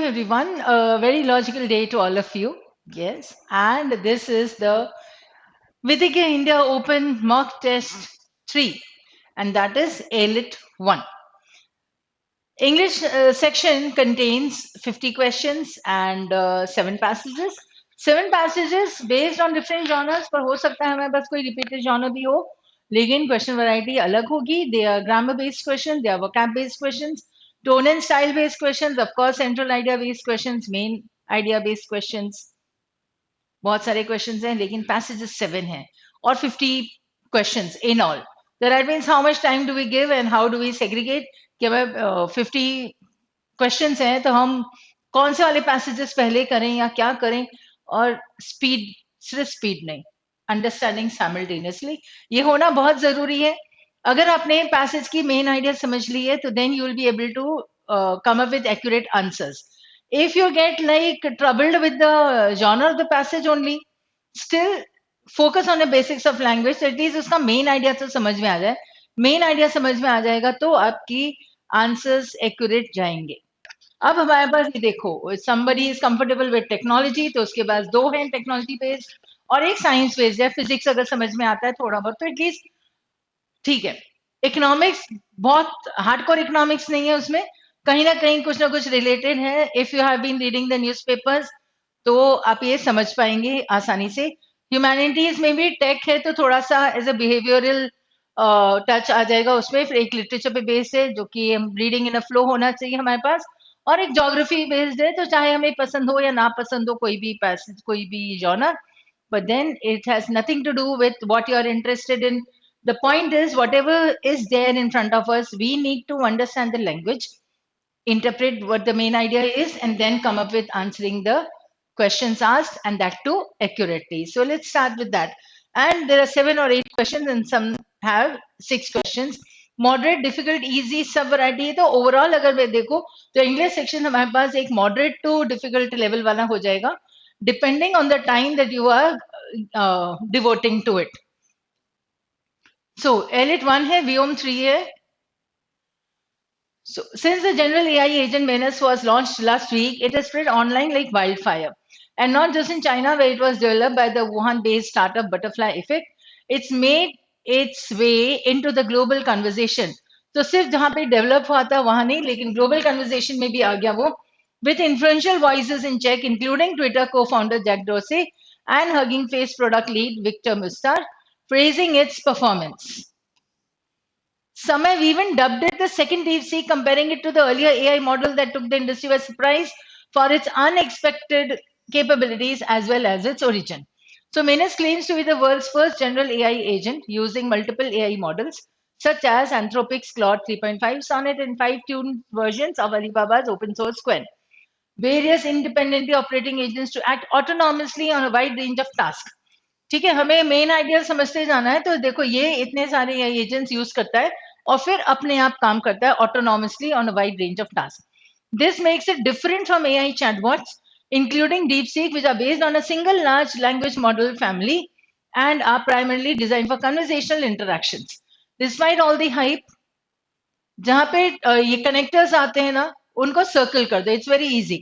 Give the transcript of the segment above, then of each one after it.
everyone. A very logical day to all of you. Yes, and this is the Vidya India Open Mock Test 3, and that is ALIT 1. English section contains 50 questions and 7 passages. 7 passages based on different genres, पर हो सकता है हमारे पास कोई repeated genre भी हो, लेकिन question variety अलग होगी. They are grammar based questions, they are vocab based questions, tone and style based questions, of course central idea based questions, main idea based questions. बहुत सारे क्वेश्चंस हैं लेकिन पैसेजेस 7 हैं और 50 questions in all. That means how much time do we give and how do we segregate कि हमें 50 questions हैं तो हम कौन से वाले पैसेजेस पहले करें या क्या करें. और स्पीड, सिर्फ स्पीड नहीं, अंडरस्टैंडिंग साइमल्टेनियसली, ये होना बहुत जरूरी है. अगर आपने पैसेज की मेन आइडिया समझ ली है तो then you will be able to come up with accurate answers. If you get like troubled with the genre of the passage only, still focus on the basics of language. At least उसका main idea तो समझ में आ जाए. Main idea समझ में आ जाएगा तो आपकी answers accurate जाएंगे. अब हमारे पास ये देखो, somebody is comfortable with technology, तो उसके पास 2 हैं technology based और एक science based है. Physics अगर समझ में आता है थोड़ा बहुत तो at least ठीक है. इकोनॉमिक्स बहुत हार्डकोर इकोनॉमिक्स नहीं है, उसमें कहीं ना कुछ रिलेटेड है. If you have been reading the newspapers तो आप ये समझ पाएंगे आसानी से. ह्यूमैनिटीज में भी टेक है तो थोड़ा सा एज अ बिहेवियरल टच आ जाएगा उसमें. फिर एक लिटरेचर पे बेस्ड है जो कि रीडिंग इन अ फ्लो होना चाहिए हमारे पास, और एक ज्योग्राफी बेस्ड है तो चाहे हमें पसंद हो या ना पसंद हो कोई भी पैसेज कोई भी genre, but then it has nothing to do with what you are interested in. The point is, whatever is there in front of us, we need to understand the language, interpret what the main idea is, and then come up with answering the questions asked, and that too accurately. So let's start with that. And there are 7 or 8 questions, and some have 6 questions. Moderate, difficult, easy, सब variety है. तो overall अगर मैं देखो तो English section हमारे पास एक moderate to difficult level वाला हो जाएगा, depending on the time that you are devoting to it. So ALIT 1 है, VOM 3 है. So since the general AI agent Menace was launched last week, it has spread online like wildfire. And not just in China, where it was developed by the Wuhan-based startup Butterfly Effect, it's made its way into the global conversation. तो सिर्फ जहाँ पे develop हुआ था वहाँ नहीं, लेकिन global conversation में भी आ गया वो, with influential voices in Czech, including Twitter co-founder Jack Dorsey and Hugging Face product lead Victor Mustar, praising its performance. Some have even dubbed it the second DeepSeek, comparing it to the earlier AI model that took the industry by surprise for its unexpected capabilities as well as its origin. So Menace claims to be the world's first general AI agent using multiple AI models such as Anthropic's Claude 3.5, Sonnet, and 5 tuned versions of Alibaba's open source Qwen. Various independently operating agents to act autonomously on a wide range of tasks. ठीक है, हमें main idea समझते जाना है. तो देखो ये इतने सारे एजेंट्स यूज करता है और फिर अपने आप काम करता है autonomously on a wide range of task. This makes it different from AI chatbots including DeepSeek, which are based on a single large language model family and are primarily designed for conversational interactions. Despite all the hype, जहाँ पे ये connectors आते हैं ना, उनको circle कर दो. It's very easy.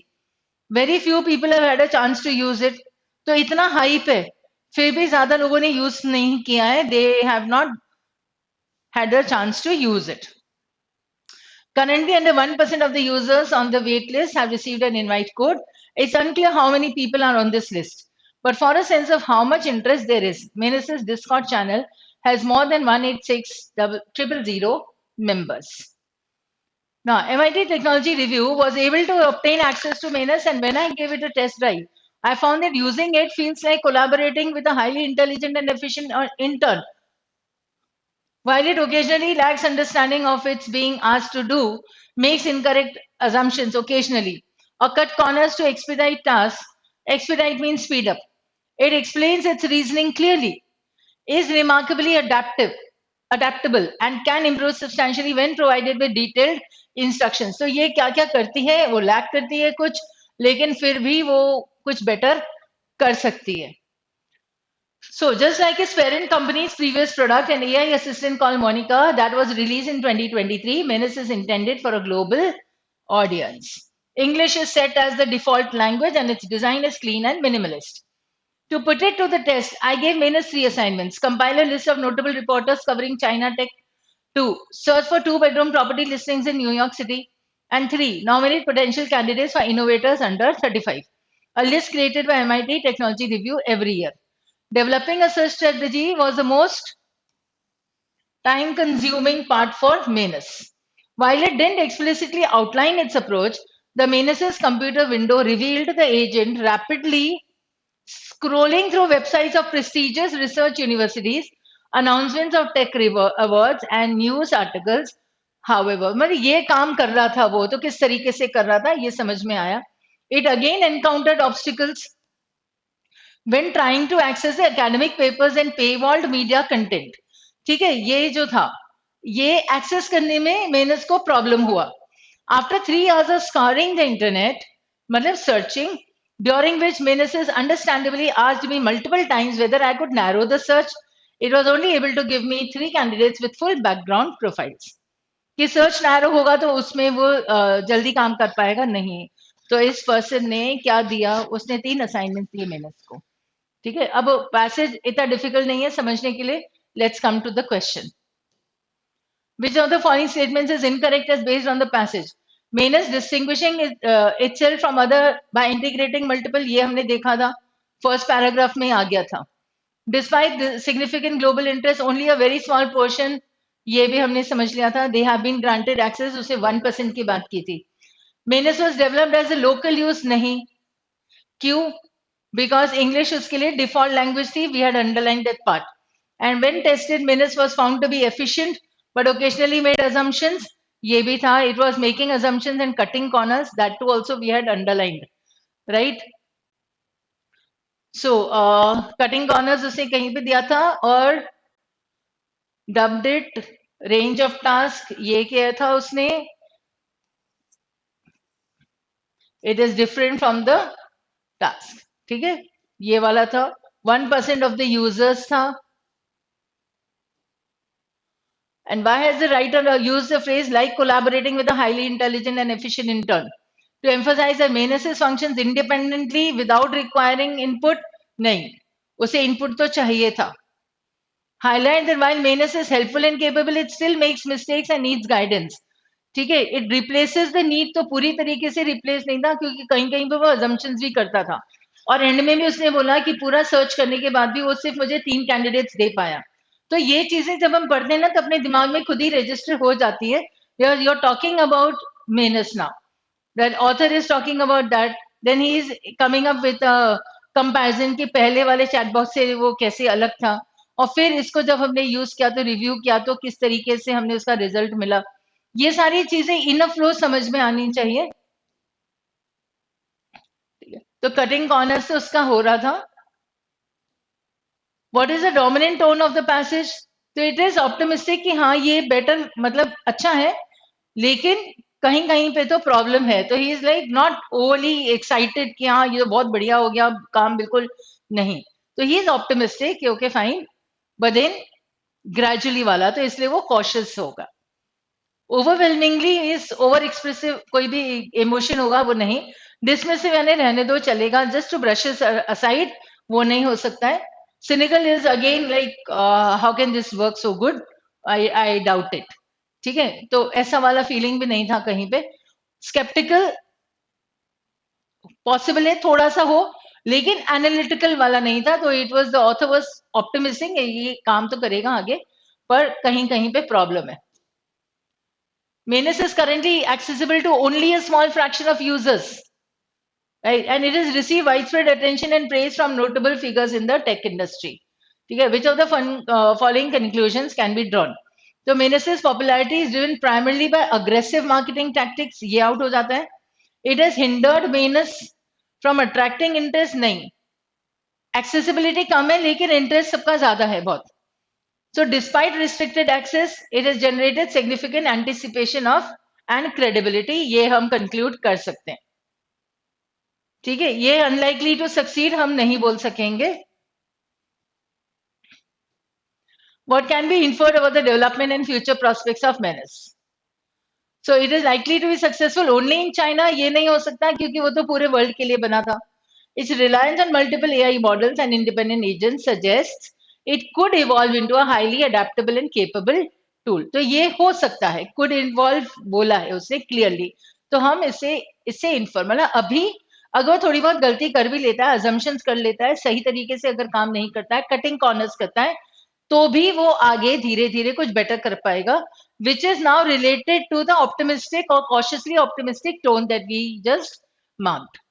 Very few people have had a chance to use it. तो इतना हाइप है फिर भी ज्यादा लोगों ने यूज नहीं किया है. They have not had a chance to use it. Currently, under 1% of the users on the wait list have received an invite code. It's unclear how many people are on this list. But for a sense of how much interest there is, Menace's Discord channel has more than 186,000 members. Now, MIT Technology Review was able to obtain access to Menace, and when I gave it a test drive, I found that using it feels like collaborating with a highly intelligent and efficient intern. While it occasionally lacks understanding of its being asked to do, makes incorrect assumptions occasionally, or cut corners to expedite tasks. Expedite means speed up. It explains its reasoning clearly, is remarkably adaptable, and can improve substantially when provided with detailed instructions. So ये क्या क्या करती है, वो lack करती है कुछ, लेकिन फिर भी वो कुछ बेटर कर सकती है. So, just like its parent company's previous product, an AI assistant called Monica that was released in 2023, Menace is intended for a global audience. English is set as the default language and its design is clean and minimalist. To put it to the test, I gave Manus 3 assignments. Compile a list of notable reporters covering China tech. 2. Search for 2-bedroom property listings in New York City. And 3. Nominate potential candidates for innovators under 35. A list created by MIT Technology Review every year. Developing a search strategy was the most time consuming part for Manus. While it didn't explicitly outline its approach, the Manus's computer window revealed the agent rapidly scrolling through websites of prestigious research universities, announcements of tech awards and news articles. However, मतलब ये काम कर रहा था वो तो किस तरीके से कर रहा था ये समझ में आया. It again encountered obstacles when trying to access the academic papers and paywalled media content. ठीक है, ये जो था ये एक्सेस करने में मेहनत को प्रॉब्लम हुआ. After 3 hours of scouring the internet, मतलब searching, during which Meneses understandably asked me multiple times whether I could narrow the search, it was only able to give me 3 candidates with full background profiles. कि search narrow होगा तो उसमें वो जल्दी काम कर पाएगा नहीं. तो इस पर्सन ने क्या दिया, उसने 3 असाइनमेंट दिए मेहनत को. ठीक है, अब पैसेज इतना डिफिकल्ट नहीं है समझने के लिए. Let's come to the question. Which of the following statements is incorrect as based on the passage? Manus distinguishing itself from other by integrating multiple, ये हमने देखा था फर्स्ट पैराग्राफ में आ गया था. Despite the significant global interest, only a very small portion, ये भी हमने समझ लिया था. They have been granted access, उसे 1% की बात की थी. Manus was developed as a local use, नहीं. क्यों? Because English उसके लिए default language थी. We had underlined that part. And when tested, Manus was found to be efficient, but occasionally made assumptions. ये भी था. It was making assumptions and cutting corners. That too also we had underlined, right? So cutting corners उसे कहीं पे दिया था और dubbed it range of task. ये किया था उसने. It is different from the task. ठीक है, ये वाला था. 1% of the users था. And why has the writer used the phrase like collaborating with a highly intelligent and efficient intern? To emphasize that Manus functions independently without requiring input? नहीं, उसे input तो चाहिए था. Highlight that while Manus is helpful and capable, it still makes mistakes and needs guidance. ठीक है, it replaces the need तो पूरी तरीके से replace नहीं था क्योंकि कहीं कहीं पे वो assumptions भी करता था. और एंड में भी उसने बोला कि पूरा सर्च करने के बाद भी वो सिर्फ मुझे 3 कैंडिडेट्स दे पाया. तो ये चीजें जब हम पढ़ते हैं ना तो अपने दिमाग में खुद ही रजिस्टर हो जाती है. you're talking about Manus now. That author is talking about that. Then he is coming up with a comparison कि पहले वाले चैटबॉक्स से वो कैसे अलग था और फिर इसको जब हमने यूज किया तो रिव्यू किया तो किस तरीके से हमने उसका रिजल्ट मिला. ये सारी चीजें इन फ्लो समझ में आनी चाहिए. तो कटिंग कॉर्नर से उसका हो रहा था. What is the dominant tone of the passage? तो इट इज ऑप्टिमिस्टिक कि हाँ ये बेटर मतलब अच्छा है, लेकिन कहीं कहीं पे तो प्रॉब्लम है. तो he is like not overly excited कि हाँ ये तो बहुत बढ़िया हो गया काम, बिल्कुल नहीं. तो he is optimistic okay fine, but then gradually वाला तो इसलिए वो कॉशियस होगा. ओवरवेलमिंगली इज ओवर एक्सप्रेसिव, कोई भी इमोशन होगा वो नहीं. डिसमिसिव यानी रहने दो चलेगा, जस्ट टू ब्रश असाइड, वो नहीं हो सकता है. Cynical is again like how can this work so good, I doubt it. ठीक है, तो ऐसा वाला फीलिंग भी नहीं था कहीं पे. स्केप्टिकल पॉसिबल है थोड़ा सा हो, लेकिन एनालिटिकल वाला नहीं था. तो it was the author was optimistic ये काम तो करेगा आगे, पर कहीं कहीं पे प्रॉब्लम है. Manus is currently accessible to only a small fraction of users, right? And it has received widespread attention and praise from notable figures in the tech industry. Okay, which of the following conclusions can be drawn? So Manus's popularity is driven primarily by aggressive marketing tactics. ये out हो जाता है. It has hindered Manus from attracting interest. नहीं. Accessibility कम है लेकिन interest सबका ज़्यादा है बहुत. So despite restricted access, it has generated significant anticipation of and credibility. ये हम conclude कर सकते हैं. ठीक है, ये unlikely to succeed हम नहीं बोल सकेंगे. What can be inferred about the development and future prospects of Manus? So it is likely to be successful only in China, ये नहीं हो सकता क्योंकि वो तो पूरे वर्ल्ड के लिए बना था. Its reliance on multiple AI models and independent agents suggests it could evolve into a highly adaptable and capable tool. तो ये हो सकता है, could involve बोला है उसने clearly. तो हम इससे इन्फॉर्म मतलब अभी अगर थोड़ी बहुत गलती कर भी लेता है, assumptions कर लेता है, सही तरीके से अगर काम नहीं करता है, cutting corners करता है, तो भी वो आगे धीरे धीरे कुछ बेटर कर पाएगा, which is now related to the optimistic or cautiously optimistic tone that we just marked.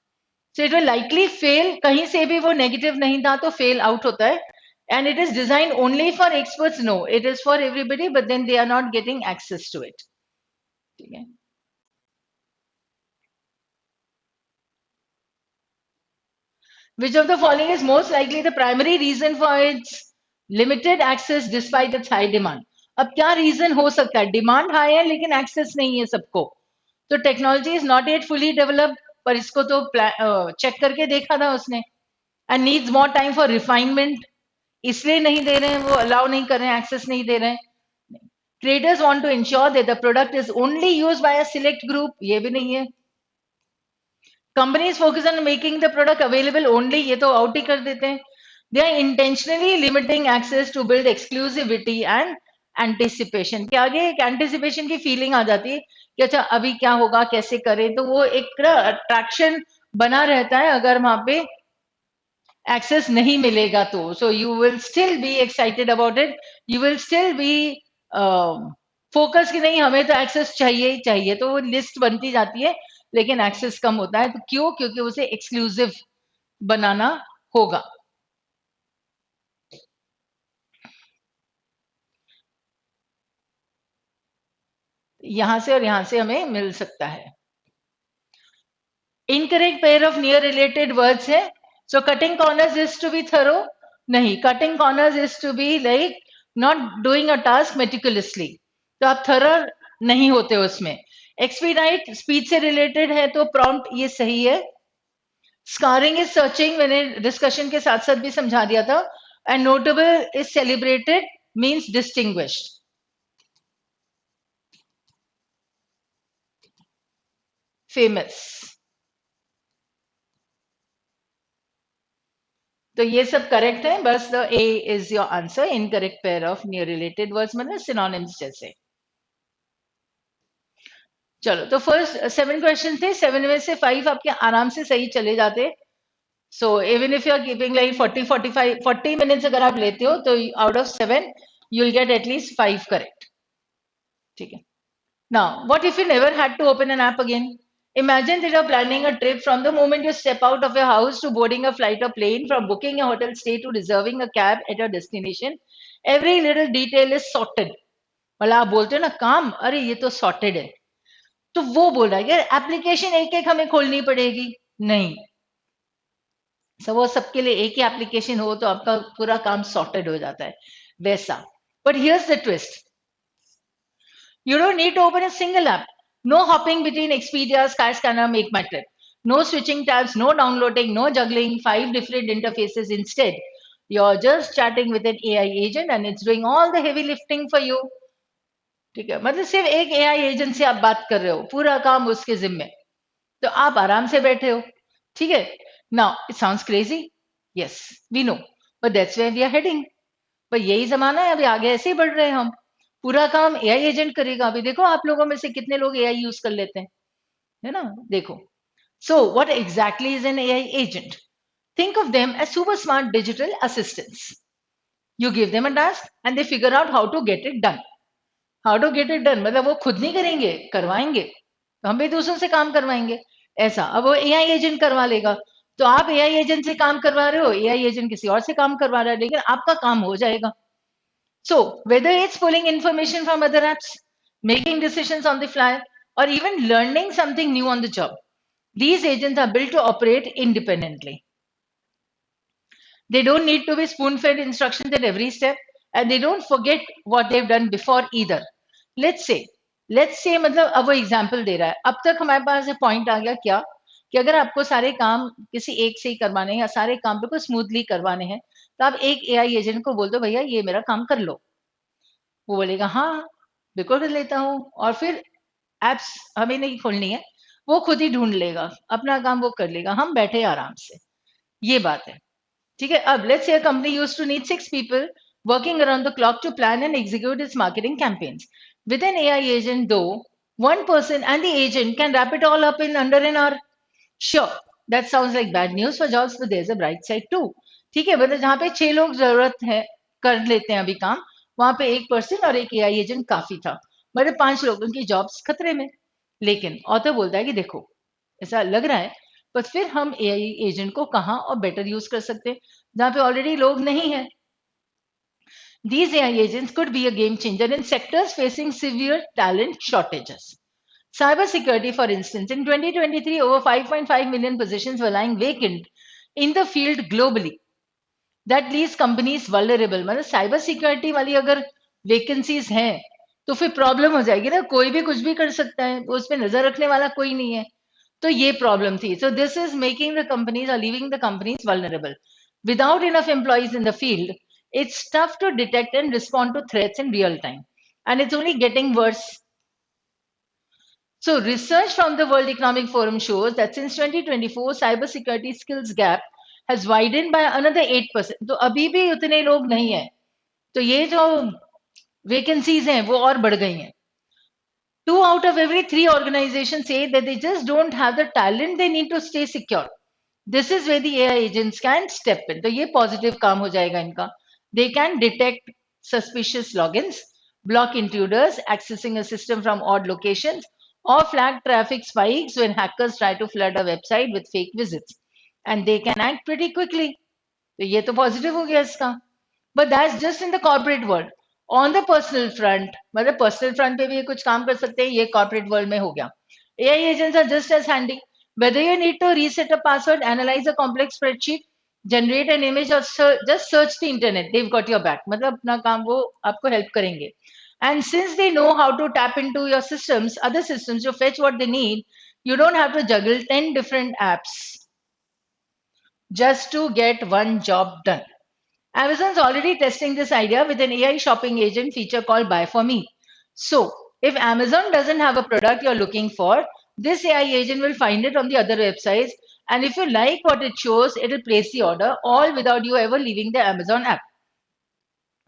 So it will likely fail, कहीं से भी वो नेगेटिव नहीं था तो फेल आउट होता है. And it is designed only for experts. No, it is for everybody, but then they are not getting access to it. ठीक है. Which of the following is most likely the primary reason for its limited access despite its high demand? अब क्या reason हो सकता है? Demand high है लेकिन access नहीं है सबको. तो technology is not yet fully developed, पर इसको तो चेक करके देखा था उसने. And needs more time for refinement, इसलिए नहीं दे रहे हैं, वो अलाउ नहीं कर रहे हैं, एक्सेस नहीं दे रहे हैं. Traders want to ensure that the product is only used by a select group, ये भी नहीं है. Companies focus on making the product available only, ये तो आउट ही कर देते हैं. They are intentionally limiting access to build exclusivity and anticipation, के आगे एक एंटिसिपेशन की फीलिंग आ जाती है कि अच्छा अभी क्या होगा, कैसे करें, तो वो एक अट्रैक्शन बना रहता है अगर वहां पे एक्सेस नहीं मिलेगा तो. So you will still be excited about it, you will still be focus कि नहीं हमें तो एक्सेस चाहिए ही चाहिए, तो वो लिस्ट बनती जाती है लेकिन एक्सेस कम होता है. तो क्यों? क्योंकि उसे एक्सक्लूसिव बनाना होगा. यहां से और यहां से हमें मिल सकता है. Incorrect pair of near related words है. So cutting corners is to be thorough, नहीं, cutting corners is to be like not doing a task meticulously, तो आप थरो नहीं होते उसमें. एक्सपीडाइट स्पीड से रिलेटेड है तो प्रॉम्प्ट ये सही है. स्कारिंग इज सर्चिंग, मैंने डिस्कशन के साथ साथ भी समझा दिया था. And notable is celebrated means distinguished. Famous, तो ये सब करेक्ट है, बस the A is your answer. Incorrect pair of near related words मतलब सिनोनिम्स जैसे. चलो, तो फर्स्ट 7 क्वेश्चन थे, 7 में से 5 आपके आराम से सही चले जाते. So even if you are keeping like 40 minutes अगर आप लेते हो तो out of 7 you will get at least 5 correct. ठीक है. Now, what if you never had to open an app again? Imagine that you're planning a trip from the moment you step out of your house to boarding a flight or plane, from booking a hotel stay to reserving a cab at your destination. Every little detail is sorted. मतलब आप बोलते हो ना काम, अरे ये तो sorted है, तो वो बोल रहा है यार एप्लीकेशन एक एक हमें खोलनी पड़ेगी. नहीं, सब वो सबके लिए एक ही एप्लीकेशन हो तो आपका पूरा काम सॉर्टेड हो जाता है वैसा. But here's the twist, you don't need to open a single app. No hopping between Expedia, Skyscanner, Make My Trip. No switching tabs, no downloading, no juggling 5 different interfaces. Instead, you're just chatting with an AI agent and it's doing all the heavy lifting for you. ठीक है, मतलब सिर्फ एक AI agent से आप बात कर रहे हो, पूरा काम उसके जिम्मे, तो आप आराम से बैठे हो. ठीक है. Now it sounds crazy, yes we know, but that's where we are heading. पर यही जमाना है, अभी आगे ऐसे ही बढ़ रहे हैं हम. पूरा काम एआई एजेंट करेगा. अभी देखो आप लोगों में से कितने लोग एआई यूज कर लेते हैं, है ना? देखो. So what exactly is an AI agent? Think of them as super smart digital assistants. You give them a task and they figure out how to get it done. How to get it done मतलब वो खुद नहीं करेंगे, करवाएंगे, तो हम भी दूसरों से काम करवाएंगे ऐसा. अब वो एआई एजेंट करवा लेगा, तो आप एआई एजेंट से काम करवा रहे हो, एआई एजेंट किसी और से काम करवा रहा है, लेकिन आपका काम हो जाएगा. So, whether it's pulling information from other apps, making decisions on the fly, or even learning something new on the job, these agents are built to operate independently. They don't need to be spoon fed instructions at every step, and they don't forget what they've done before either. Let's say, मतलब अब वो example दे रहा है. अब तक हमारे पास ये point आ गया क्या, कि अगर आपको सारे काम किसी एक से ही करवाने हैं या सारे काम बिल्कुल स्मूथली करवाने हैं, तो आप एक एआई एजेंट को बोल दो भैया ये मेरा काम कर लो. वो बोलेगा हाँ बिल्कुल कर लेता हूँ, और फिर एप्स हमें नहीं खोलनी है, वो खुद ही ढूंढ लेगा, अपना काम वो कर लेगा, हम बैठे आराम से। ये बात है। ठीक है, अब let's say a company used to need 6 people working around the clock to plan and execute its marketing campaigns. With an AI agent, though, one person and the agent can wrap it all up in under an hour. Sure, that sounds like bad news for jobs, but there's a bright side too. ठीक है, मतलब जहाँ पे 6 लोग जरूरत है कर लेते हैं अभी काम, वहां पे एक पर्सन और एक एआई एजेंट काफी था, मतलब 5 लोगों की जॉब्स खतरे में। लेकिन ऑथर बोलता है कि देखो, ऐसा लग रहा है, पर फिर हम एआई एजेंट को कहाँ और बेटर यूज कर सकते हैं जहाँ पे ऑलरेडी लोग नहीं है। These AI agents could be a game changer in sectors facing severe talent shortages. Cybersecurity, for instance, in 2023, over 5.5 million positions were lying vacant in the field globally. That leaves companies vulnerable. मतलब cyber security वाली अगर vacancies हैं तो फिर problem हो जाएगी ना, कोई भी कुछ भी कर सकता है, उस पर नजर रखने वाला कोई नहीं है। तो ये प्रॉब्लम थी। So this is making the companies or leaving the companies vulnerable. Without enough employees in the field, it's tough to detect and respond to threats in real time. And it's only getting worse. So research from the World Economic Forum shows that since 2024, cybersecurity skills gap has widened by another 8%. तो अभी भी उतने लोग नहीं है, तो ये जो वैकेंसीज हैं वो और बढ़ गई हैं। 2 out of every 3 organizations say that they just don't have the talent they need to stay secure. This is where the AI agents can step in. तो ये पॉजिटिव काम हो जाएगा इनका। They can detect suspicious logins, block intruders accessing a system from odd locations, or flag traffic spikes when hackers try to flood a website with fake visits. And they can act pretty quickly. तो ये तो positive हो गया इसका। But that's just in the corporate world. On the personal front, मतलब personal front पे भी ये कुछ काम कर सकते हैं, ये कॉर्पोरेट वर्ल्ड में हो गया। AI agents are just as handy. whether you need to reset a password, analyze a complex spreadsheet, generate an image, or just search the internet, they've got your back. मतलब अपना काम वो आपको help करेंगे। And since they know how to tap into your systems, other systems to fetch what they need, you don't have to juggle 10 different apps just to get one job done. Amazon's already testing this idea with an AI shopping agent feature called Buy for Me. So, if Amazon doesn't have a product you're looking for, this AI agent will find it on the other websites. And if you like what it shows, it'll place the order all without you ever leaving the Amazon app.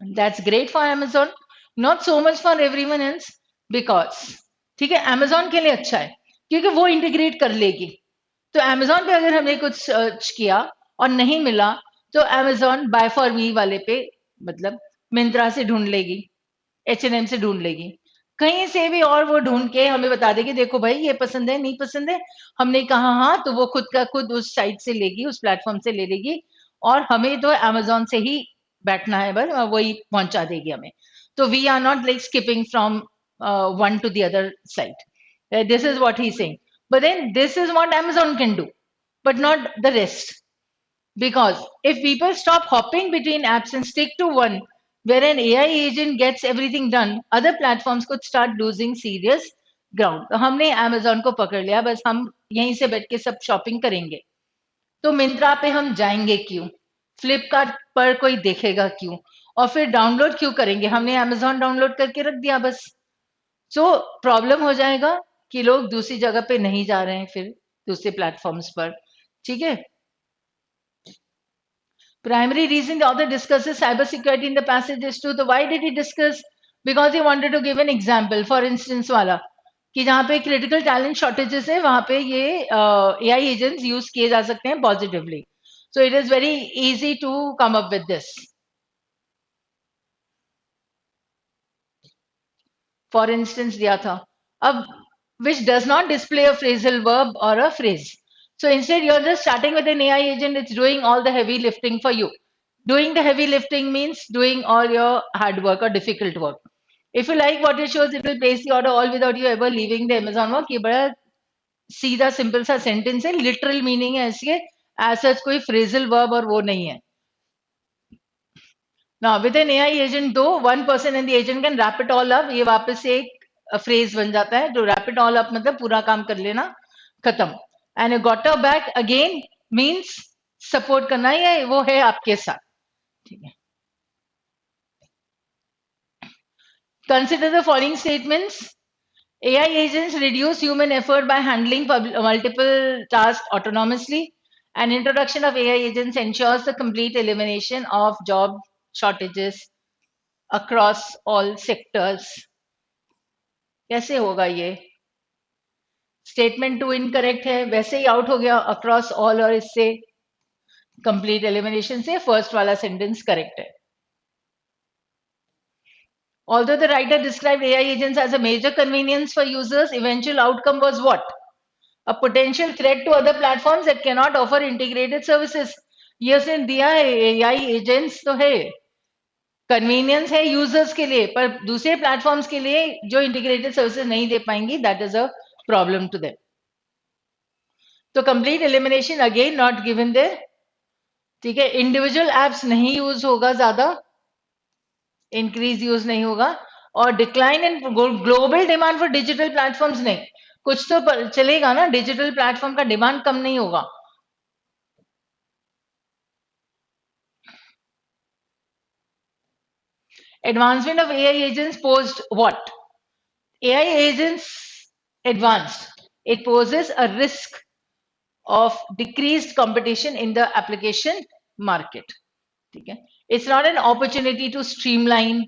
That's great for Amazon, not so much for everyone else, because ठीक है, Amazon के लिए अच्छा है क्योंकि वो integrate कर लेगी। तो Amazon पे अगर हमने कुछ सर्च किया और नहीं मिला, तो Amazon बाय फॉर मी वाले पे, मतलब मिंत्रा से ढूंढ लेगी, H&M से ढूंढ लेगी, कहीं से भी, और वो ढूंढ के हमें बता देगी देखो भाई ये पसंद है नहीं पसंद है। हमने कहा हाँ, तो वो खुद का खुद उस साइट से लेगी, उस प्लेटफॉर्म से ले लेगी, और हमें तो Amazon से ही बैठना है बस, और वही पहुंचा देगी हमें। तो we are not like skipping from one to the other site. This is what he's saying. But then this is what Amazon can do, but not the rest. Because if people stop hopping between apps and stick to one, where an AI agent gets everything done, other platforms could start losing serious ground. तो हमने Amazon को पकड़ लिया, बस हम यहीं से बैठ के सब शॉपिंग करेंगे। तो मिंत्रा पे हम जाएंगे क्यों? फ्लिपकार्ट पर कोई देखेगा क्यों? और फिर डाउनलोड क्यों करेंगे? हमने Amazon डाउनलोड करके रख दिया बस। सो प्रॉब्लम हो जाएगा कि लोग दूसरी जगह पे नहीं जा रहे हैं, फिर दूसरे प्लेटफॉर्म्स पर। ठीक है, primary reason the author discusses cybersecurity in the passage is to the why did he discuss? Because he wanted to give an example. For instance वाला कि जहाँ पे critical talent shortages है, वहाँ पे ये AI agents use किए जा सकते हैं positively. So it is very easy to come up with this. For instance दिया था, अब which does not display a phrasal verb or a phrase. So instead you're just starting with an AI agent, it's doing all the heavy lifting for you. Doing the heavy lifting means doing all your hard work or difficult work. If you like what it shows, it will place the order all without you ever leaving the Amazon work. ये बड़ा सीधा simple सा sentence है, literal meaning है इसके, as such कोई phrasal verb और वो नहीं है। Now with an AI agent though, one person and the agent can wrap it all up, ये वापस से एक फ्रेज बन जाता है, जो wrap it all up मतलब पूरा काम कर लेना, खत्म। And you got a back again means support करना, या वो है आपके साथ। ठीक है, consider the following statements. AI agents reduce human effort by handling multiple tasks autonomously. And introduction of AI agents ensures the complete elimination of job shortages across all sectors. कैसे होगा ये? स्टेटमेंट टू इनकरेक्ट है, वैसे ही out हो गया across all, और इससे complete elimination से फर्स्ट वाला सेंटेंस करेक्ट है. Although the writer described AI agents as a major convenience for users, eventual outcome was what? A potential threat to other platforms that cannot offer integrated services. ये उसने दिया है, AI agents तो है, convenience है users के लिए, पर दूसरे प्लेटफॉर्म्स के लिए जो इंटीग्रेटेड सर्विसेज नहीं दे पाएंगी, that is a problem to them. तो complete elimination again not given there. ठीक है, इंडिविजुअल एप्स नहीं यूज होगा ज्यादा, इंक्रीज यूज नहीं होगा, और decline in global demand for digital platforms नहीं, कुछ तो चलेगा ना, डिजिटल प्लेटफॉर्म का डिमांड कम नहीं होगा. Advancement of AI agents posed what? AI agents advanced. It poses a risk of decreased competition in the application market. Okay? It's not an opportunity to streamline,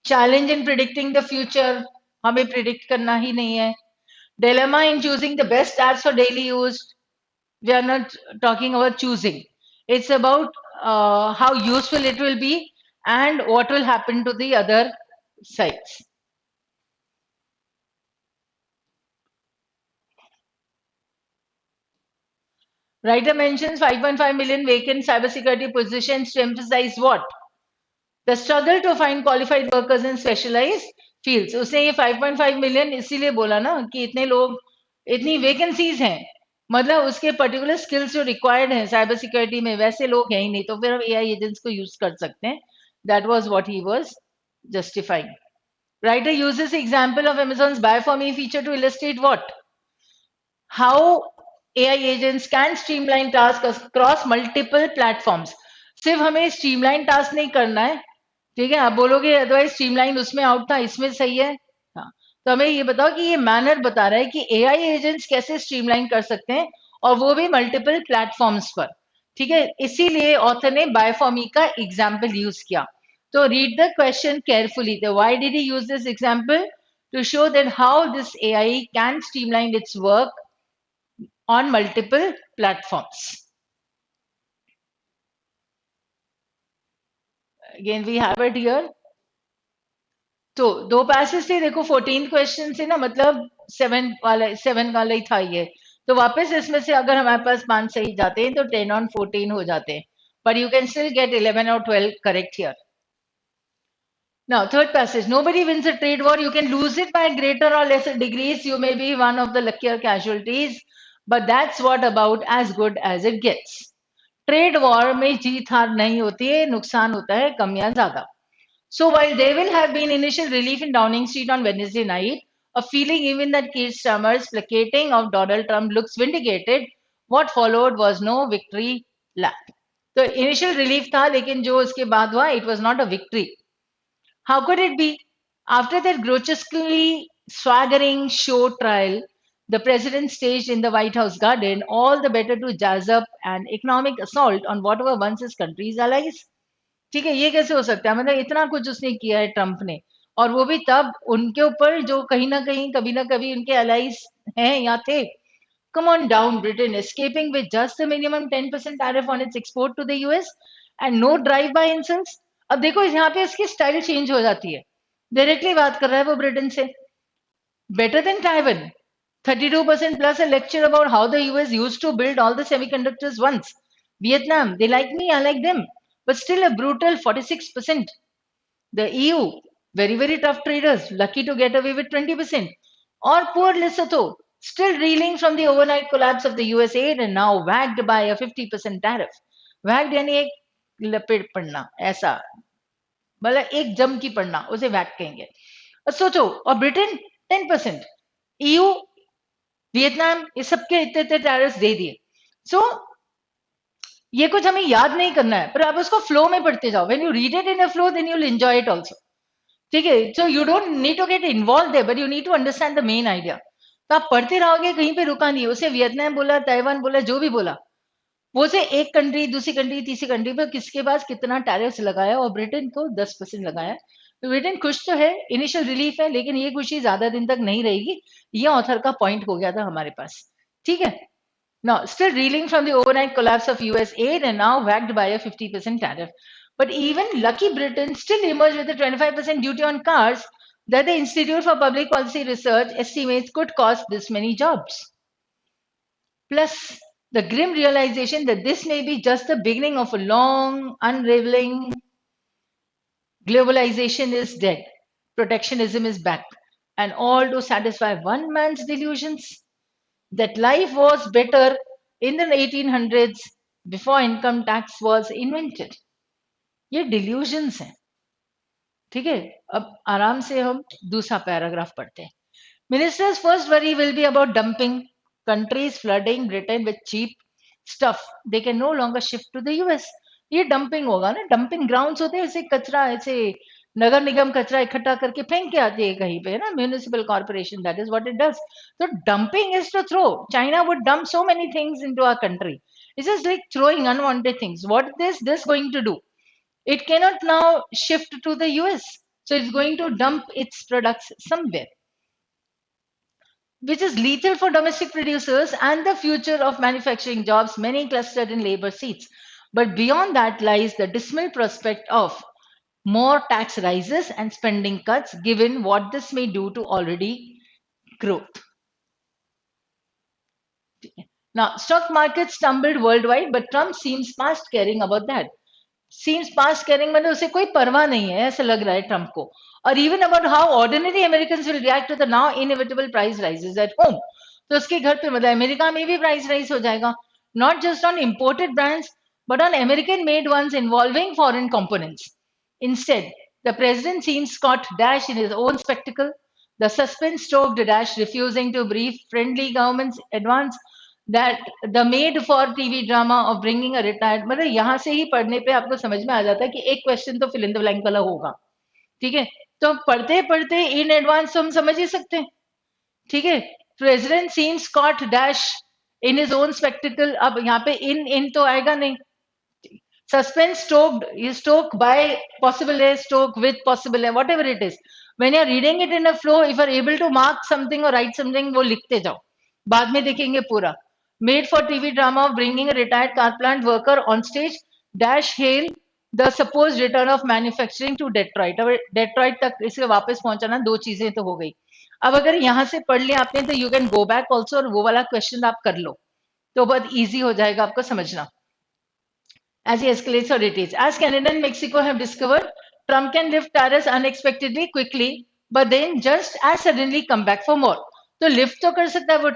challenge in predicting the future. हमें predict करना ही नहीं है. Dilemma in choosing the best apps for daily use. We are not talking about choosing. It's about how useful it will be and what will happen to the other sites. Writer mentions 5.5 million vacant cybersecurity positions to emphasize what? The struggle to find qualified workers in specialized fields. उसने ये 5.5 million इसीलिए बोला ना कि इतने लोग, इतनी vacancies हैं, मतलब उसके पर्टिकुलर स्किल्स जो रिक्वायर्ड हैं साइबर सिक्योरिटी में, वैसे लोग हैं ही नहीं, तो फिर हम एआई एजेंट्स को यूज कर सकते हैं. That was what he was justifying. Writer uses the example of Amazon's Buy For Me feature to illustrate what? How AI agents can streamline tasks across multiple platforms. सिर्फ हमें streamline task नहीं करना है, ठीक है, आप बोलोगे अदरवाइज स्ट्रीमलाइन उसमें आउट था, इसमें सही है. हाँ, तो हमें ये बताओ कि ये मैनर बता रहा है कि एआई एजेंट्स कैसे स्ट्रीमलाइन कर सकते हैं, और वो भी मल्टीपल प्लेटफॉर्म्स पर. ठीक है, इसीलिए ऑथर ने बायफॉर्मी का एग्जाम्पल यूज किया. तो read the question carefully. The why did he use this example? To show that how this AI can streamline its work on multiple platforms. Again, we have it here. तो दो passage थे देखो, 14 question से ना, मतलब 7 वाला ही था ये. तो वापस इसमें से अगर हमारे पास 5 सही जाते हैं तो 10 on 14 हो जाते हैं, but you can still get 11 or 12 correct here. Now, third passage. Nobody wins a trade war. You can lose it by greater or lesser degrees. You may be one of the luckier casualties, but that's what about as good as it gets. Trade war में जीत हार नहीं होती है, नुकसान होता है कम या ज्यादा. So while there will have been initial relief in Downing Street on Wednesday night, a feeling even that Keir Starmer's placating of Donald Trump looks vindicated, what followed was no victory lap. तो initial relief था, लेकिन जो उसके बाद हुआ, it was not a victory. How could it be? After that grotesquely swaggering show trial the president staged in the White House garden, all the better to jazz up an economic assault on whatever once his country's allies. ठीक है, ये कैसे हो सकता है, मतलब इतना कुछ उसने किया है ट्रंप ने, और वो भी तब उनके ऊपर जो कहीं ना कहीं कभी ना कभी उनके अलाइज हैं या थे. Come on down, Britain, escaping with just the minimum 10% tariff on its export to the US and no drive-by insults. अब देखो यहाँ पे इसकी स्टाइल चेंज हो जाती है, डायरेक्टली बात कर रहा है वो ब्रिटेन से. Better than Taiwan. 32% plus a lecture about how the US used to build all the semiconductors once. Vietnam, they like me, I like them. But still a brutal 46%. The EU, very, very tough traders, lucky to get away with 20%. Or poor Lesotho, still reeling from the overnight collapse of the US aid and now wagged by a 50% tariff. Wagged यानी एक लपेट पड़ना, ऐसा, मतलब एक जम की पड़ना, उसे वैग कहेंगे. सोचो, और ब्रिटेन 10%, ईयू, वियतनाम, ये सबके इतने इतने टैरिफ्स दे दिए. सो ये कुछ हमें याद नहीं करना है, पर आप उसको फ्लो में पढ़ते जाओ. When you read it in a flow, then you will enjoy it also. ठीक है, so you don't need to get involve there, but you need to understand the main idea. तो आप पढ़ते रहोगे, कहीं पे रुका नहीं। उसे वियतनाम बोला, ताइवान बोला, जो भी बोला, वो से एक कंट्री, दूसरी कंट्री, तीसरी कंट्री पर किसके पास कितना टैरिफ्स लगाया, और ब्रिटेन को 10% लगाया। तो ब्रिटेन खुश तो है, इनिशियल रिलीफ है, लेकिन ये खुशी ज्यादा दिन तक नहीं रहेगी। ये ऑथर का पॉइंट हो गया था हमारे पास। ठीक है। Now, still reeling from the overnight collapse of US aid and now whacked by a 50% tariff. But even lucky Britain still emerged with a 25% duty on cars that the Institute for Public Policy Research estimates could cost this many jobs. Plus, the grim realization that this may be just the beginning of a long, unraveling globalization is dead, protectionism is back, and all to satisfy one man's delusions that life was better in the 1800s before income tax was invented. ये delusions हैं। ठीक है, अब आराम से हम दूसरा paragraph पढ़ते हैं। Ministers' first worry will be about dumping. Countries flooding Britain with cheap stuff. They can no longer shift to the US. ये डंपिंग होगा ना, डंपिंग ग्राउंड्स होते हैं, ऐसे कचरा, ऐसे नगर निगम कचरा इकट्ठा करके फेंक के आती है कहीं पे, है ना, municipal corporation, that is what it does. तो dumping is to throw. China would dump so many things into our country. It's just like throwing unwanted things. What is this going to do? It cannot now shift to the US, so it's going to dump its products somewhere, which is lethal for domestic producers and the future of manufacturing jobs, many clustered in labor seats. But beyond that lies the dismal prospect of more tax rises and spending cuts, given what this may do to already growth. Now, stock markets stumbled worldwide, but Trump seems past caring about that. Seems past caring मतलब उसे कोई परवाह नहीं है, ऐसा लग रहा है ट्रम्प को। और even about how ordinary Americans will react to the now inevitable price rises at home. तो उसके घर पे मतलब अमेरिका में भी प्राइस राइज हो जाएगा, not just on imported brands, but on American made ones involving foreign components. Instead, the president seems caught dash in his own spectacle, the suspense stoked dash refusing to brief friendly governments advance that the made for TV drama of bringing a retired, मतलब यहाँ से ही पढ़ने पे आपको समझ में आ जाता है कि एक क्वेश्चन तो फिल इन द ब्लैंक वाला होगा। ठीक है, तो पढ़ते पढ़ते इन एडवांस तो हम समझ ही सकते हैं। ठीक है, president seems caught dash in his own spectacle. अब यहाँ पे इन इन तो आएगा नहीं। Suspense stoked is stoked by possible है, stoke with possible है, whatever it is. When you're reading it in a flow, if you're able to mark something or write something, वो लिखते जाओ, बाद में देखेंगे पूरा। Made for TV drama of bringing a retired car plant worker on stage, dash hail the supposed return of manufacturing to Detroit. अब Detroit तक इसे वापस पहुंचाना, दो चीजें तो हो गई। अब अगर यहाँ से पढ़ लिया आपने तो you can go back also, और वो वाला क्वेश्चन आप कर लो तो बहुत ईजी हो जाएगा आपको समझना as he escalates her retreats. As Canada and Mexico have discovered, Trump can lift tariffs unexpectedly quickly, but then just as suddenly come back for more. तो लिफ्ट तो कर सकता है वो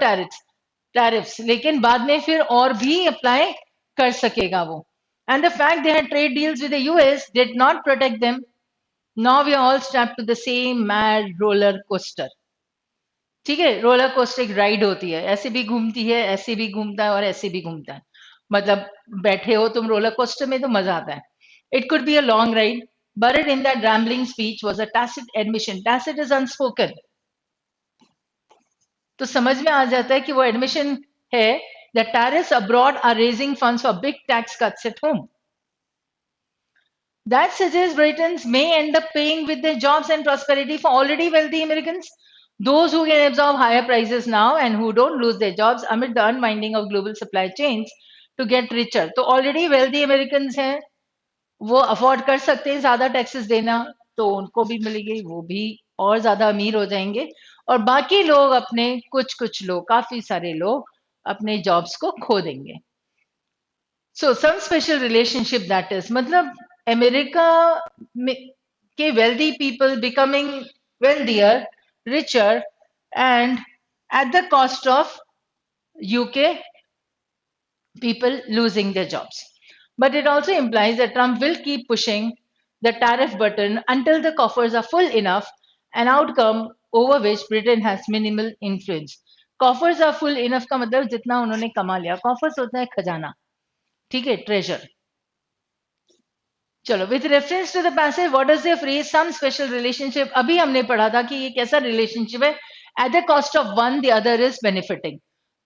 टैरिफ्स, लेकिन बाद में फिर और भी अप्लाई कर सकेगा वो। And the fact they had trade deals with the US did not protect them. Now we are all strapped to the same mad roller coaster. ठीक है, रोलर कोस्टर एक राइड होती है, ऐसे भी घूमती है, ऐसे भी घूमता है और ऐसे भी घूमता है। मतलब बैठे हो तुम रोलर कोस्टर में तो मजा आता है। It could be a long ride, buried in that rambling speech was a tacit admission. Tacit is unspoken. तो समझ में आ जाता है कि वो एडमिशन है that tariffs abroad are raising funds for big tax cuts at home. That suggests Britons may end up paying with their jobs and prosperity for already wealthy Americans, those who can absorb higher prices now and who don't lose their jobs amid the unwinding of global supply chains to get richer. तो already wealthy Americans हैं, वो afford कर सकते हैं ज्यादा taxes देना, तो उनको भी मिलेगी, वो भी और ज्यादा अमीर हो जाएंगे, और बाकी लोग अपने कुछ कुछ लोग, काफी सारे लोग अपने जॉब्स को खो देंगे। So some special relationship that is, मतलब अमेरिका में के wealthy people becoming wealthier, richer, and at the cost of UK people losing their jobs. But it also implies that Trump will keep pushing the tariff button until the coffers are full enough, an outcome over which Britain has minimal influence. Coffers are full enough का मतलब जितना उन्होंने कमा लिया। Coffers होता है खजाना, ठीक है, ट्रेजर। चलो, with reference to the passage, what is the phrase some special relationship, अभी हमने पढ़ा था कि ये कैसा रिलेशनशिप है, at the cost of one the other is benefiting.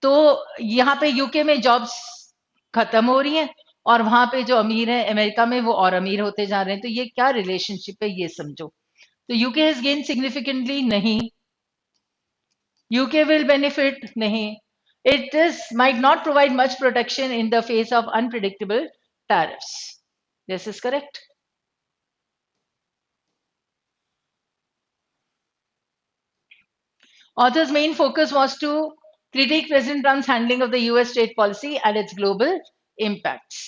तो यहाँ पे यूके में जॉब्स खत्म हो रही हैं और वहां पे जो अमीर है अमेरिका में वो और अमीर होते जा रहे हैं, तो ये क्या रिलेशनशिप है ये समझो। तो यूके हैज गेन सिग्निफिकेंटली, नहीं। यूके विल बेनिफिट, नहीं। It is might not provide much protection in the face of unpredictable tariffs. This is correct. Author's main focus was to critique President Trump's handling of the US trade policy and its global impacts.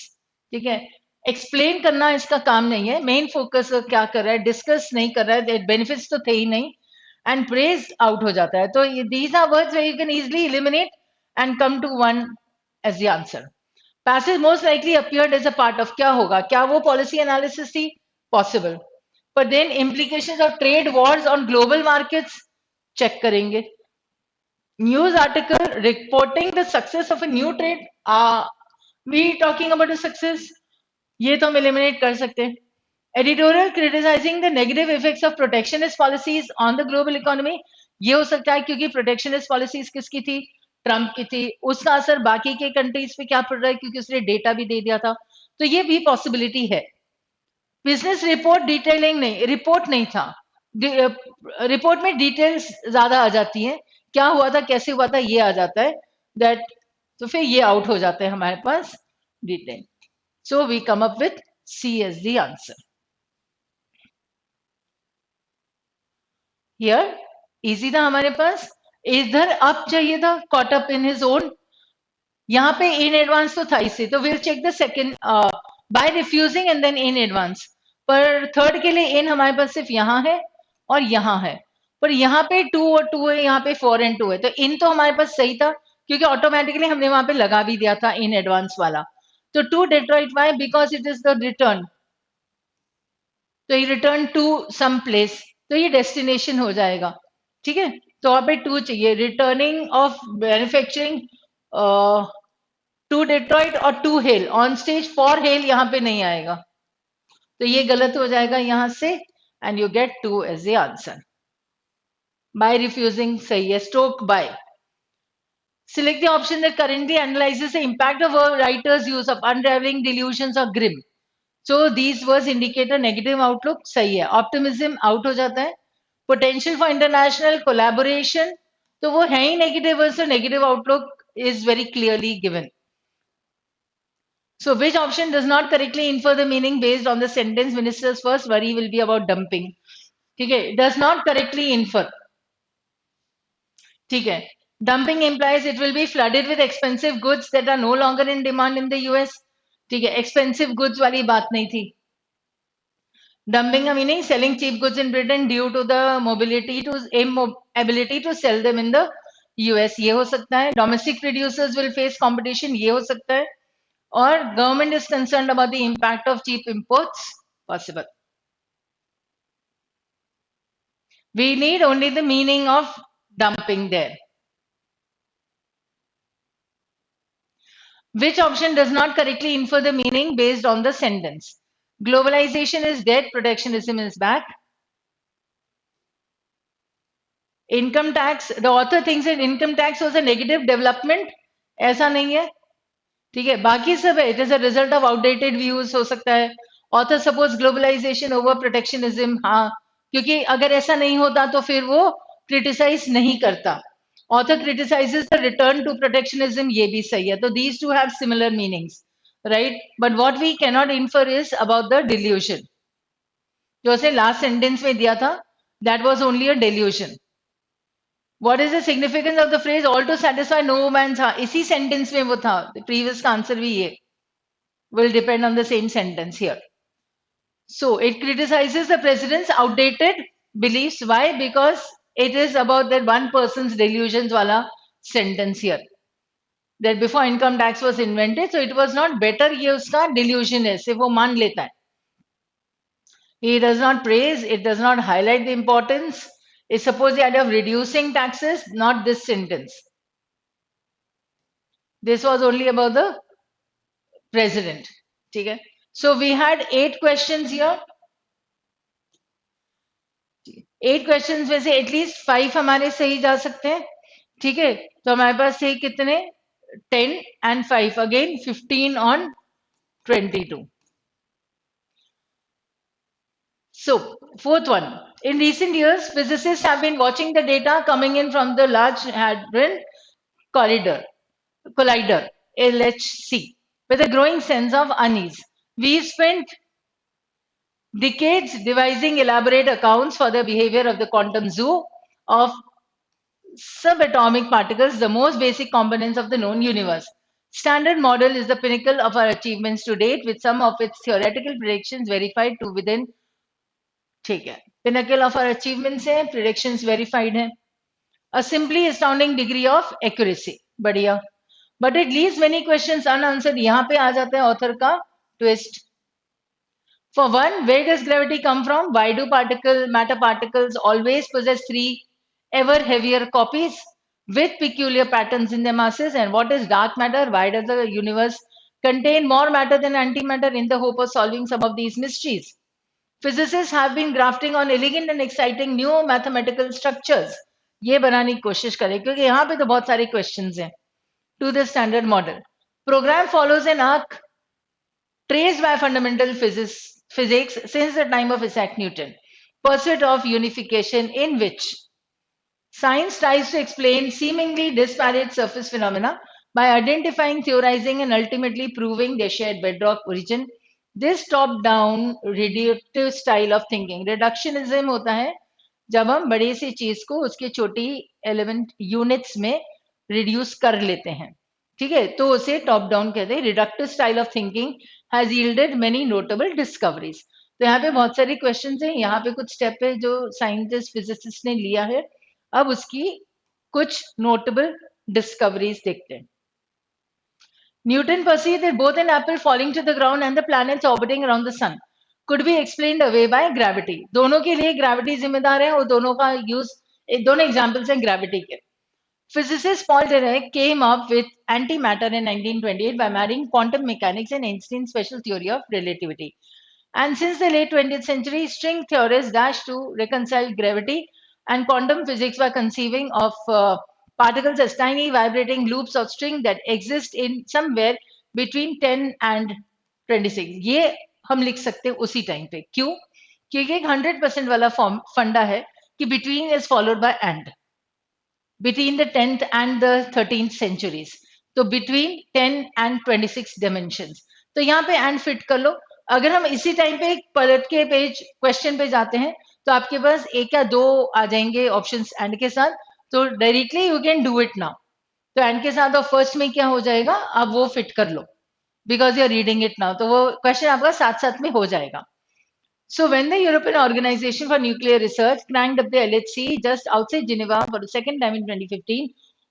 ठीक है, explain करना इसका काम नहीं है, main focus क्या कर रहा है, डिस्कस नहीं कर रहा है, बेनिफिट्स तो थे ही नहीं, एंड प्रेज आउट हो जाता है। तो these are words where you can easily eliminate and come to one as the answer. Passage most likely appeared as a part of, क्या होगा, क्या वो पॉलिसी एनालिसिस थी, पॉसिबल। पर then implications of trade wars on global markets check करेंगे। News article reporting the success of a new trade, we talking about the success, ये तो हम एलिमिनेट कर सकते हैं। Editorial criticising the negative effects of protectionist policies on the global economy, ये हो सकता है क्योंकि प्रोटेक्शनिस्ट पॉलिसीज किसकी थी, ट्रंप की थी, उसका असर बाकी के कंट्रीज पे क्या पड़ रहा है क्योंकि उसने डेटा भी दे दिया था, तो ये भी पॉसिबिलिटी है। बिजनेस रिपोर्ट डिटेलिंग नहीं, रिपोर्ट नहीं था, रिपोर्ट में डिटेल्स ज्यादा आ जाती हैं, क्या हुआ था कैसे हुआ था ये आ जाता है, दैट, तो फिर ये आउट हो जाते हैं हमारे पास detail. So we come up with C as the answer. Here easy था हमारे पास, इधर अप चाहिए था, caught up in his own, यहाँ पे इन एडवांस तो था इससे, तो will check the second by refusing and then in advance. पर थर्ड के लिए इन हमारे पास सिर्फ यहाँ है और यहाँ है, पर यहाँ पे टू और टू है, यहाँ पे फोर एंड टू है, तो इन तो हमारे पास सही था क्योंकि ऑटोमेटिकली हमने वहां पे लगा भी दिया था इन एडवांस वाला। तो to Detroit, why, because it is the return, तो ये रिटर्न टू सम प्लेस, तो ये डेस्टिनेशन हो जाएगा। ठीक है, तो वहां पे टू चाहिए, returning of manufacturing to Detroit और to hell on stage for hell यहाँ पे नहीं आएगा, तो ये गलत हो जाएगा यहां से, and you get to as the answer. By refusing सही है, stroke by. Select the option that currently analyzes the impact of a writer's use of unraveling delusions or grim. So these words indicate a negative outlook, सही है। Optimism out हो जाता है। Potential for international collaboration, तो वो है ही negative word, so negative outlook is very clearly given. So which option does not correctly infer the meaning based on the sentence, minister's first worry will be about dumping. ठीक है, does not correctly infer, ठीक है। Dumping implies it will be flooded with expensive goods that are no longer in demand in the US. ठीक है, expensive goods वाली बात नहीं थी। Dumping का meaning selling cheap goods in Britain due to the ability to sell them in the US, ये हो सकता है। Domestic producers will face competition, ये हो सकता है। और government is concerned about the impact of cheap imports, possible. We need only the meaning of dumping there. Which option does not correctly infer the meaning based on the sentence? Globalization is dead, protectionism is back. Income tax, the author thinks that income tax was a negative development. ऐसा नहीं है, ठीक है, बाकी सब है, it is a result of outdated views हो सकता है। Author suppose globalization over protectionism, हाँ, क्योंकि अगर ऐसा नहीं होता तो फिर वो criticize नहीं करता। Author criticizes the return to protectionism, ये भी सही है। तो these two have similar meanings, right? But what we cannot infer is about the delusion. जो उसे last sentence में दिया था, that was only a delusion. What is the significance of the phrase all to satisfy no man's heart? इसी sentence में वो था, previous का answer भी ये, will depend on the same sentence here. So it criticizes the president's outdated beliefs. Why? Because it is about that one person's delusions wala sentence here. That before income tax was invented, so it was not better, ये उसका delusion है, सिर्फ वो मान लेता है। He does not praise, it does not highlight the importance. It's suppose the idea of reducing taxes, not this sentence. This was only about the president. ठीक है, So we had 8 questions here. 8 questions में से at least 5 हमारे सही जा सकते हैं. ठीक है, तो हमारे पास सही कितने? 10 and 5 again 15 on 22. So fourth one, in recent years physicists have been watching the data coming in from the Large Hadron Collider LHC with a growing sense of unease. We've spent decades devising elaborate accounts for the behavior of the quantum zoo of subatomic particles, the most basic components of the known universe. Standard model is the pinnacle of our achievements to date, with some of its theoretical predictions verified to within. ठीक है, pinnacle of our achievements है, predictions verified है. A simply astounding degree of accuracy. बढ़िया. But it leaves many questions unanswered. यहाँ पे आ जाता है author का twist. For one, where does gravity come from? Why do matter particles always possess 3 ever heavier copies with peculiar patterns in their masses? And what is dark matter? Why does the universe contain more matter than antimatter, in the hope of solving some of these mysteries? Physicists have been grafting on elegant and exciting new mathematical structures. ये बनाने की कोशिश करें, क्योंकि यहाँ पे तो बहुत सारे questions हैं. To the standard model. Program follows an arc traced by fundamental physics since the time of Isaac Newton, pursuit of unification in which science tries to explain seemingly disparate surface phenomena by identifying, theorizing, and ultimately proving their shared bedrock origin. This top-down reductive style of thinking, reductionism होता है जब हम बड़ी सी चीज को उसके छोटी element units में रिड्यूस कर लेते हैं. ठीक है, तो उसे टॉप डाउन कहते हैं. Reductive style of thinking has yielded many notable discoveries. तो यहाँ पे बहुत सारी क्वेश्चंस हैं. यहाँ पे कुछ स्टेप है जो साइंटिस्ट फिजिसिस्ट ने लिया है. अब उसकी कुछ नोटेबल डिस्कवरीज देखते हैं. Newton perceived that both an apple falling to the ground and the planets orbiting around the sun could be explained away by gravity. दोनों के लिए gravity जिम्मेदार है और दोनों का यूज, दोनों एग्जांपल्स हैं ग्रेविटी के. Physicist Paul Dirac came up with antimatter in 1928 by marrying quantum mechanics and Einstein's special theory of relativity. And since the late 20th century, string theorists dashed to reconcile gravity and quantum physics by conceiving of particles as tiny vibrating loops of string that exist in somewhere between 10 and 26. ये हम लिख सकते हैं उसी time पे. क्यों? क्योंकि एक 100% वाला फंडा है कि between is followed by and. Between the 10th and the 13th centuries. तो between 10 and 26 dimensions. तो यहाँ पे and fit कर लो. अगर हम इसी टाइम पे एक पलट के पेज क्वेश्चन पे जाते हैं तो आपके पास एक या दो आ जाएंगे ऑप्शंस एंड के साथ. तो directly you can do it now. तो एंड के साथ और फर्स्ट में क्या हो जाएगा, अब वो फिट कर लो because you are reading it now. तो वो क्वेश्चन आपका साथ साथ में हो जाएगा. So when the European Organization for Nuclear Research cranked up the LHC just outside Geneva for the second time in 2015,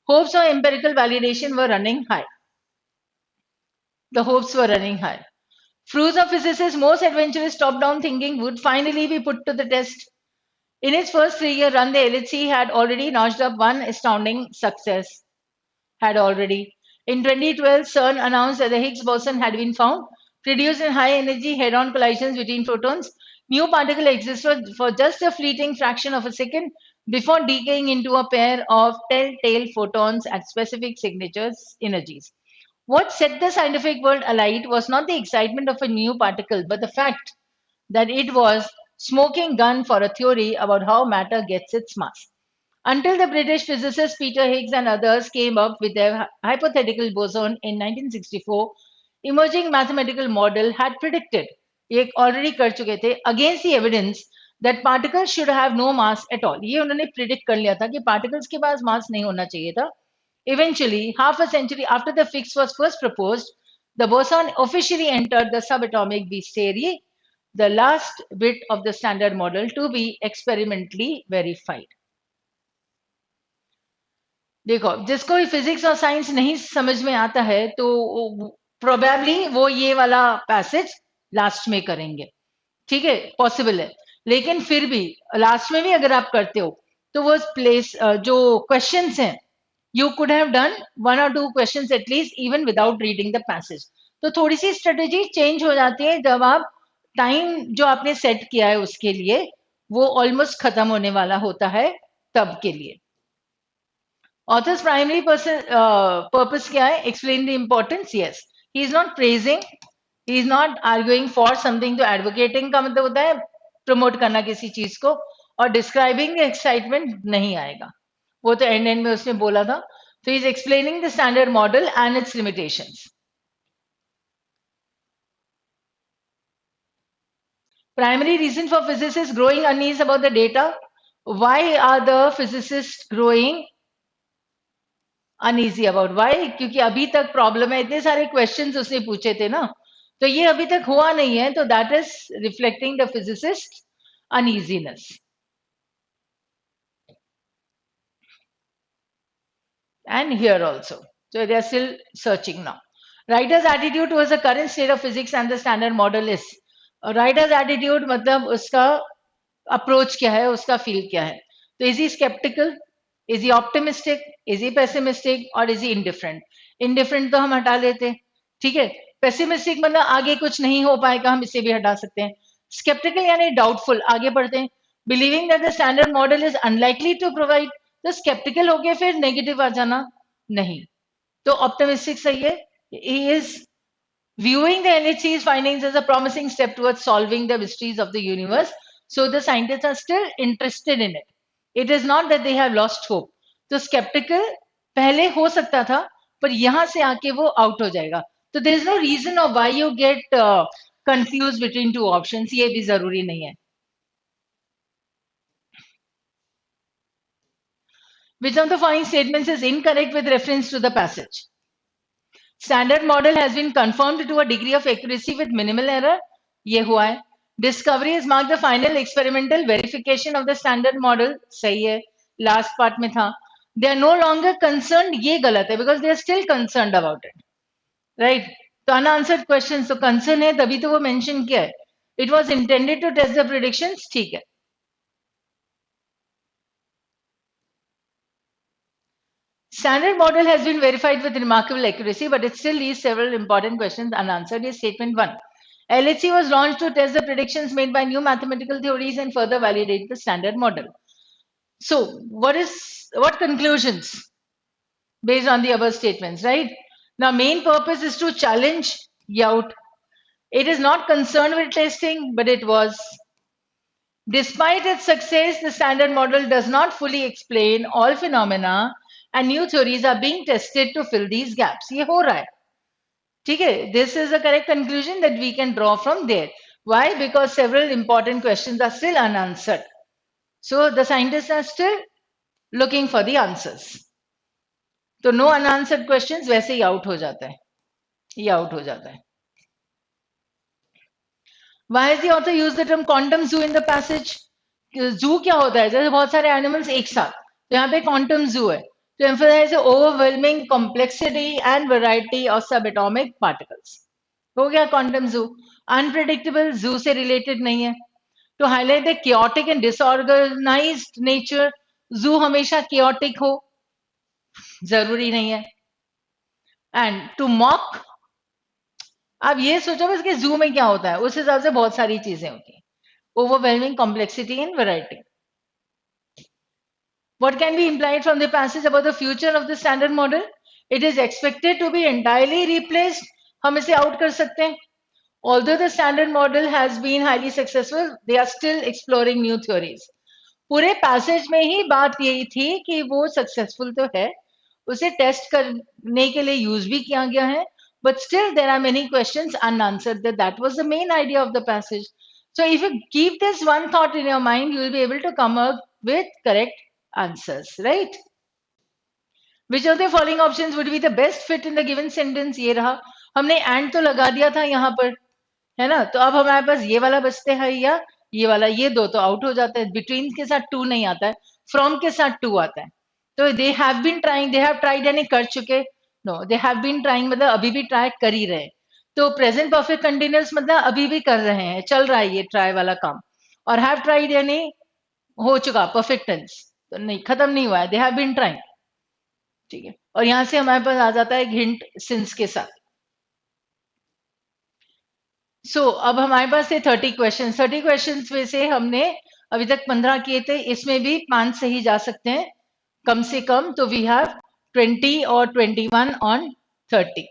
hopes of empirical validation were running high. The hopes were running high. Fruits of physicists' most adventurous top-down thinking would finally be put to the test. In its first 3-year run, the LHC had already notched up one astounding success. In 2012, CERN announced that the Higgs boson had been found, produced in high-energy head-on collisions between photons. New particle exists for just a fleeting fraction of a second before decaying into a pair of telltale photons at specific signatures energies. What set the scientific world alight was not the excitement of a new particle, but the fact that it was smoking gun for a theory about how matter gets its mass. Until the British physicists Peter Higgs and others came up with their hypothetical boson in 1964, emerging mathematical model had predicted, ये already कर चुके थे, against the evidence that particles should have no mass at all. ये उन्होंने predict कर लिया था कि particles के पास mass नहीं होना चाहिए था. Eventually, half a century after the fix was first proposed, the boson officially entered the subatomic beast theory, the last bit of the standard model to be experimentally verified. देखो, जिसको भी physics और science नहीं समझ में आता है तो प्रोबेबली वो ये वाला पैसेज लास्ट में करेंगे. ठीक है, पॉसिबल है. लेकिन फिर भी लास्ट में भी अगर आप करते हो तो वो प्लेस जो क्वेश्चंस हैं, you could have done 1 or 2 questions at least even without reading the passage. तो थोड़ी सी स्ट्रेटेजी चेंज हो जाती है जब आप टाइम जो आपने सेट किया है उसके लिए वो ऑलमोस्ट खत्म होने वाला होता है तब के लिए। Author's primary purpose क्या है? Explain the importance. Yes, he is not praising, he is not arguing for something, तो advocating का मतलब होता है promote करना किसी चीज को, और describing the excitement नहीं आएगा, वो तो end में उसने बोला था. So he is explaining the standard model and its limitations. Primary reason for physicists growing unease about the data. Why are the physicists growing uneasy about why? क्योंकि अभी तक प्रॉब्लम है, इतने सारे क्वेश्चंस उसने पूछे थे ना, तो ये अभी तक हुआ नहीं है, तो that is reflecting the physicist uneasiness. And here also. So they are still searching now. Writer's attitude towards the current state of physics and the standard model is. Writer's attitude मतलब उसका approach क्या है, उसका feel क्या है. तो is he skeptical? Is he optimistic? Is he pessimistic? Or is he indifferent? Indifferent तो हम हटा लेते हैं, ठीक है. Pessimistic मतलब आगे कुछ नहीं हो पाएगा, हम इसे भी हटा सकते हैं. Skeptical यानी doubtful, आगे बढ़ते हैं. Believing that the standard model is unlikely to provide, तो स्केप्टिकल हो गए फिर नेगेटिव आ जाना नहीं, तो ऑप्टिमिस्टिक सही है. He is viewing the LHC's findings as a promising step towards solving the mysteries of the universe. So the scientists are still interested in it. It is not that they have lost hope. तो skeptical पहले हो सकता था, पर यहां से आके वो आउट हो जाएगा. तो there is no reason of why you get confused between two options. ये भी जरूरी नहीं है. Which of the following statements is incorrect with reference to the passage? Standard model has been confirmed to a degree of accuracy with minimal error. ये हुआ है. Discovery has marked the final experimental verification of the standard model. सही है. Last part में था. They are no longer concerned. ये गलत है because they are still concerned about it. Right? तो unanswered questions तो concern है, तभी तो वो mention किया है. It was intended to test the predictions. ठीक है. Standard model has been verified with remarkable accuracy, but it still leaves several important questions unanswered. Is statement 1. LHC was launched to test the predictions made by new mathematical theories and further validate the standard model. So, what conclusions based on the above statements, right? Now, main purpose is to challenge Yout. It is not concerned with testing, but it was. Despite its success, the standard model does not fully explain all phenomena, and new theories are being tested to fill these gaps. ये हो रहा है, ठीक है. This is the correct conclusion that we can draw from there. Why? Because several important questions are still unanswered. So the scientists are still looking for the answers. तो no unanswered questions वैसे ही out हो जाता है, ये out हो जाता है. Why has the author used the term quantum zoo in the passage? जू क्या होता है? जैसे बहुत सारे एनिमल्स एक साथ, तो यहाँ पे क्वांटम जू है, to emphasize the overwhelming complexity and variety of subatomic particles. हो गया क्वांटम जू. अनप्रेडिक्टेबल जू से रिलेटेड नहीं है. To highlight the chaotic and disorganized nature, जू हमेशा chaotic हो जरूरी नहीं है. एंड टू मॉक, आप ये सोचो बस कि जू में क्या होता है, उस हिसाब से बहुत सारी चीजें होती हैं. Overwhelming complexity and variety. What can be implied from the passage about the future of the standard model? It is expected to be entirely replaced. हम इसे out कर सकते हैं. Although the standard model has been highly successful, they are still exploring new theories. पूरे passage में ही बात यही थी कि वो successful तो है, उसे test करने के लिए use भी किया गया है, but still there are many questions unanswered. That was the main idea of the passage. So if you keep this one thought in your mind, you will be able to come up with correct answers, right? Which of the following options would be the best fit in the given sentence? ये रहा. हमने and तो लगा दिया था यहाँ पर, है ना. तो अब हमारे पास ये वाला बचते हैं या ये वाला. ये दो तो आउट हो जाता है. बिटवीन के साथ टू नहीं आता है, फ्रॉम के साथ टू आता है. तो they have been trying, they have tried यानी कर चुके. No, they have been trying मतलब अभी भी ट्राई कर ही रहे. तो प्रेजेंट परफेक्ट कंटिन्यूअस मतलब अभी भी कर रहे हैं, चल रहा है ये ट्राई वाला काम. और हैव ट्राइड यानी हो चुका, परफेक्ट टेंस, तो नहीं, खत्म नहीं हुआ है, दे हैव बीन ट्राइंग, ठीक है. और यहां से हमारे पास आ जाता है हिंट सिंस के साथ. अब हमारे पास थे 30 क्वेश्चन। 30 क्वेश्चन में से हमने अभी तक 15 किए थे, इसमें भी 5 से ही जा सकते हैं कम से कम। तो वी हैव 20 और 21 on 30।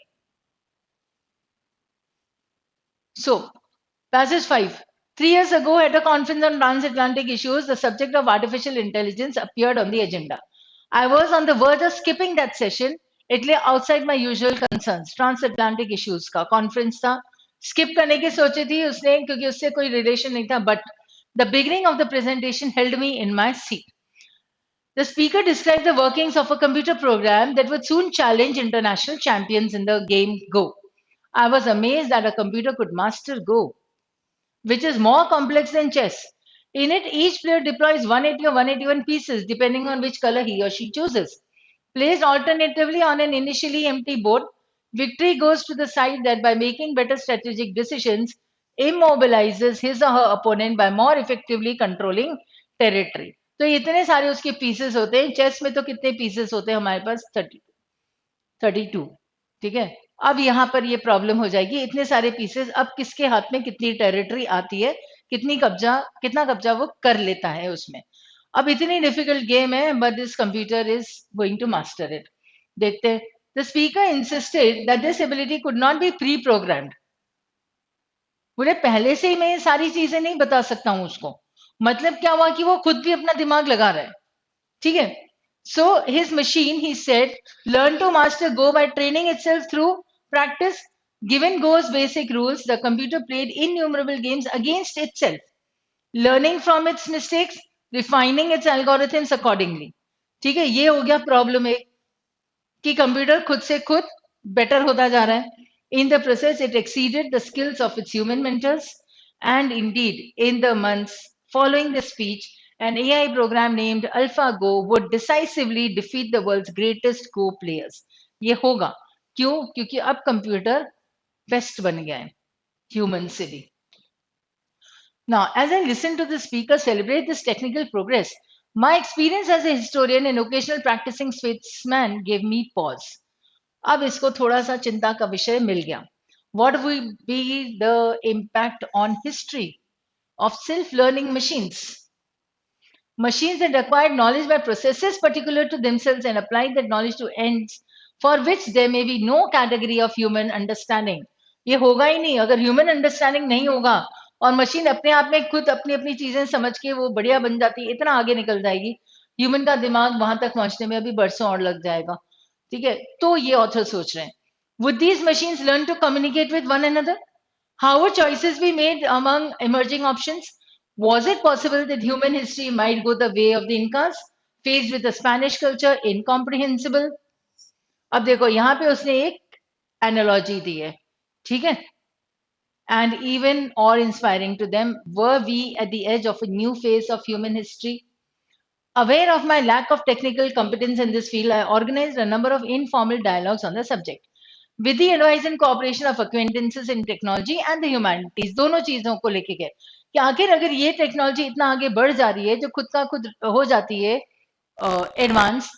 So, passage 5. 3 years ago, at a conference on transatlantic issues, the subject of artificial intelligence appeared on the agenda. I was on the verge of skipping that session. It lay outside my usual concerns. Transatlantic issues का conference था, skip करने की सोची थी उसने क्योंकि उससे कोई relation नहीं था. But the beginning of the presentation held me in my seat. The speaker described the workings of a computer program that would soon challenge international champions in the game Go. I was amazed that a computer could master Go, which is more complex than chess. In it, each player deploys 180 or 181 pieces depending on which color he or she chooses. Placed alternatively on an initially empty board, victory goes to the side that by making better strategic decisions immobilizes his or her opponent by more effectively controlling territory. तो इतने सारे उसके pieces होते हैं। Chess में तो कितने pieces होते हैं हमारे पास? 32। ठीक है, अब यहाँ पर ये प्रॉब्लम हो जाएगी, इतने सारे पीसेस, अब किसके हाथ में कितनी टेरिटरी आती है, कितना कब्जा वो कर लेता है उसमें। अब इतनी डिफिकल्ट गेम है, but this computer is going to master it. देखते हैं। The speaker insisted that this ability could not be pre programmed. बोले पहले से ही मैं ये सारी चीजें नहीं बता सकता हूं उसको। मतलब क्या हुआ कि वो खुद भी अपना दिमाग लगा रहा है। ठीक है। So his machine, he said, learned to master Go by training itself through practice. Given Go's basic rules, the computer played innumerable games against itself, learning from its mistakes, refining its algorithms accordingly. ठीक है, ये हो गया problem एक कि computer खुद से खुद बेटर होता जा रहा है. In the process, it exceeded the skills of its human mentors, and indeed, in the months following the speech, an AI program named AlphaGo would decisively defeat the world's greatest Go players. ये होगा क्यों? क्योंकि अब computer best बन गया है human से भी. Now, as I listen to the speaker celebrate this technical progress, my experience as a historian and occasional practicing statesman gave me pause. अब इसको थोड़ा सा चिंता का विषय मिल गया. What will be the impact on history of self-learning machines? Machines that acquire knowledge by processes particular to themselves and apply that knowledge to ends for which there may be no category of human understanding. ये होगा ही नहीं अगर human understanding नहीं होगा और machine अपने आप में खुद अपनी अपनी चीजें समझ के वो बढ़िया बन जाती है, इतना आगे निकल जाएगी. ह्यूमन का दिमाग वहां तक पहुंचने में अभी बरसों और लग जाएगा. ठीक है, तो ये ऑथर सोच रहे हैं. Would these machines learn to communicate with one another? How would choices be made among emerging options? Was it possible that human history might go the way of the Incas, faced with a Spanish culture incomprehensible? अब देखो यहाँ पे उसने एक analogy दी है. ठीक है, and even awe inspiring to them. Were we at the edge of a new phase of human history? Aware of my lack of technical competence in this field, I organized a number of informal dialogues on the subject. With the advice and cooperation of acquaintances in technology and the humanities, दोनों चीजों को लेके गए कि आखिर अगर ये technology इतना आगे बढ़ जा रही है जो खुद का खुद हो जाती है advance,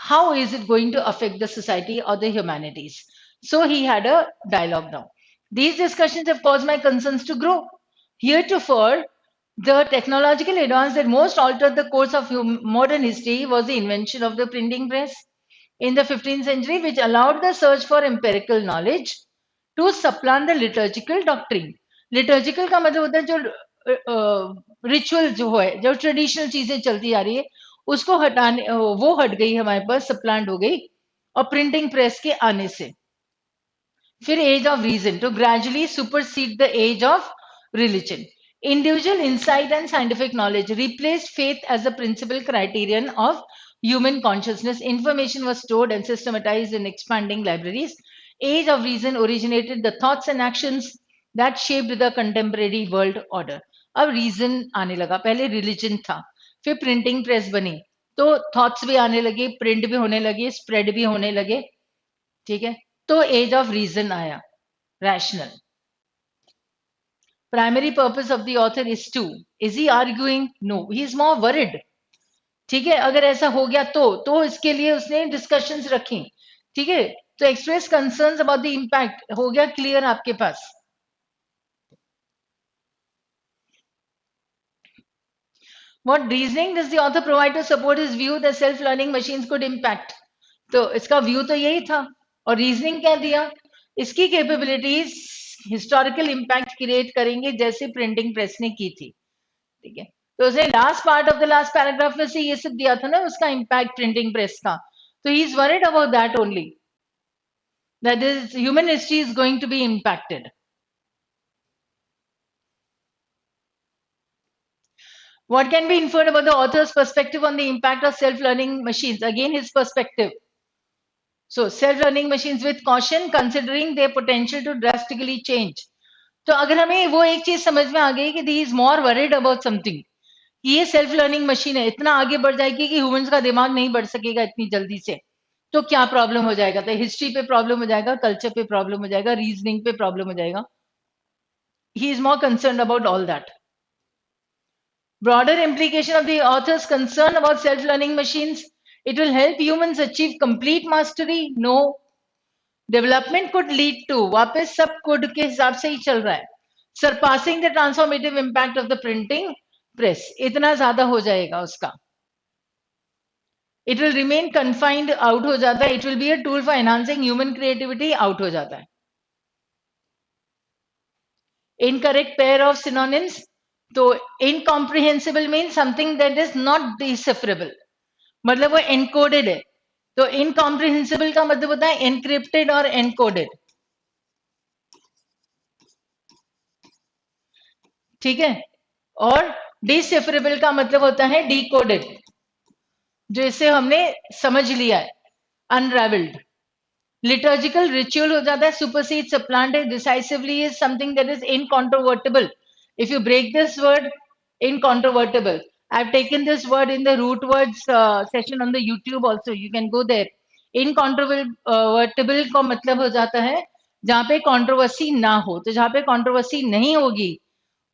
how is it going to affect the society or the humanities? So he had a dialogue now. These discussions have caused my concerns to grow. Heretofore, the technological advance that most altered the course of modern history was the invention of the printing press in the 15th century, which allowed the search for empirical knowledge to supplant the liturgical doctrine. Liturgical का मतलब होता है जो ritual जो है, जो traditional चीजें चलती आ रही है, उसको हटाने वो हट गई हमारे पास, सप्लांट हो गई और प्रिंटिंग प्रेस के आने से. फिर age of reason to gradually supersede the age of religion. Individual insight and scientific knowledge replaced faith as the principal criterion of human consciousness. Information was stored and systematized in expanding libraries. Age of reason originated the thoughts and actions that shaped the contemporary world order. अब reason आने लगा, पहले religion था, फिर printing press बनी, तो thoughts भी आने लगे, प्रिंट भी होने लगे, स्प्रेड भी होने लगे. ठीक है, तो एज ऑफ रीजन आया, rational. Primary purpose of the author is to. Is he arguing? No, he is more worried. ठीक है, अगर ऐसा हो गया तो इसके लिए उसने डिस्कशंस रखी. ठीक है, तो express concerns about the impact हो गया क्लियर आपके पास. What reasoning does the author provide to support his view that self-learning machines could impact? तो इसका व्यू तो यही था, और रीजनिंग क्या दिया, इसकी कैपेबिलिटीज हिस्टोरिकल इम्पैक्ट क्रिएट करेंगे जैसे प्रिंटिंग प्रेस ने की थी, ठीक है। तो उसने last part of the last paragraph में से ये सब दिया था ना, उसका इम्पैक्ट प्रिंटिंग प्रेस का, तो he is worried about that only, that is human history is going to be impacted. What can be inferred about the author's perspective on the impact of self-learning machines? Again, his perspective. So, self-learning machines with caution, considering their potential to drastically change. तो अगर हमें वो एक चीज समझ में आ गई कि the is more worried about something, ये सेल्फ लर्निंग मशीन है, इतना आगे बढ़ जाएगी कि ह्यूमंस का दिमाग नहीं बढ़ सकेगा इतनी जल्दी से, तो क्या प्रॉब्लम हो जाएगा, तो हिस्ट्री पे प्रॉब्लम हो जाएगा, कल्चर पे प्रॉब्लम हो जाएगा, रीजनिंग पे प्रॉब्लम हो जाएगा. He is more concern about all that. Broader implication of the author's concern about self-learning machines, it will help humans achieve complete mastery? No. Development could lead to, वापस सब could के हिसाब से ही चल रहा है, surpassing the transformative impact of the printing press. इतना ज्यादा हो जाएगा उसका. It will remain confined, out हो जाता है. It will be a tool for enhancing human creativity, out हो जाता है. Incorrect pair of synonyms. तो incomprehensible means something that is not decipherable, मतलब वो एनकोडेड है. तो इनकॉम्प्रिहेंसिबल का मतलब होता है एनक्रिप्टेड और एनकोडेड, ठीक है. और डिसिफरेबल का मतलब होता है डीकोडेड, जो इसे हमने समझ लिया है, अनरेवल्ड. लिटर्जिकल रिचुअल हो जाता है, supersede supplanted, decisively is something that is incontrovertible. If you break this word, incontrovertible. I've taken this word in the root words session on the YouTube also. You can go there. Incontrovertible का मतलब हो जाता है जहां पे controversy ना हो. तो जहां पे कंट्रोवर्सी नहीं होगी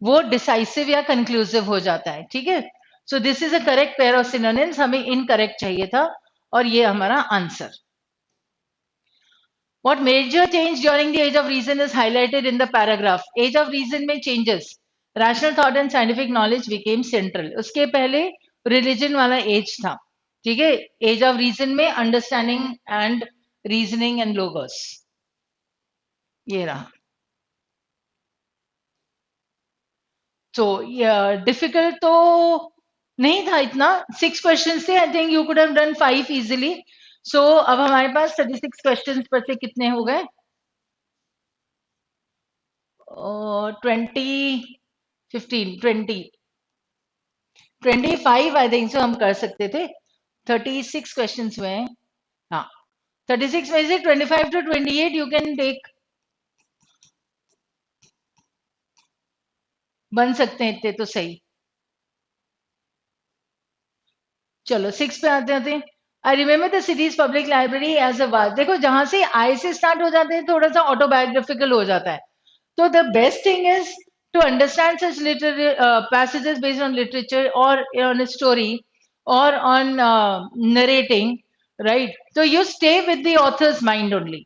वो डिसाइसिव या कंक्लूसिव हो जाता है, ठीक है. So this is a correct pair of synonyms. हमें इनकरेक्ट चाहिए था और ये हमारा answer. What major change during the age of reason is highlighted in the paragraph? Age of reason में changes. Rational thought and scientific knowledge became central. उसके पहले religion वाला age था, ठीक है. Age of reason में understanding and reasoning and logos. ये रहा. So difficult तो नहीं था इतना. 6 questions थे. I think you could have done 5 easily. So अब हमारे पास 36 questions पर से कितने हो गए? 20 15 20 25 आई थिंक सो हम कर सकते थे. 36 क्वेश्चंस हुए हैं. हाँ, 36 में से 25 to 28 यू कैन टेक, बन सकते हैं इतने तो सही. चलो 6 पे आते आते. I remember the city's public library as a was. देखो जहां से आई से स्टार्ट हो जाते हैं थोड़ा सा ऑटोबायोग्राफिकल हो जाता है. तो the best thing is to understand such passages based on literature or on a story or on narrating, right? So you stay with the author's mind only.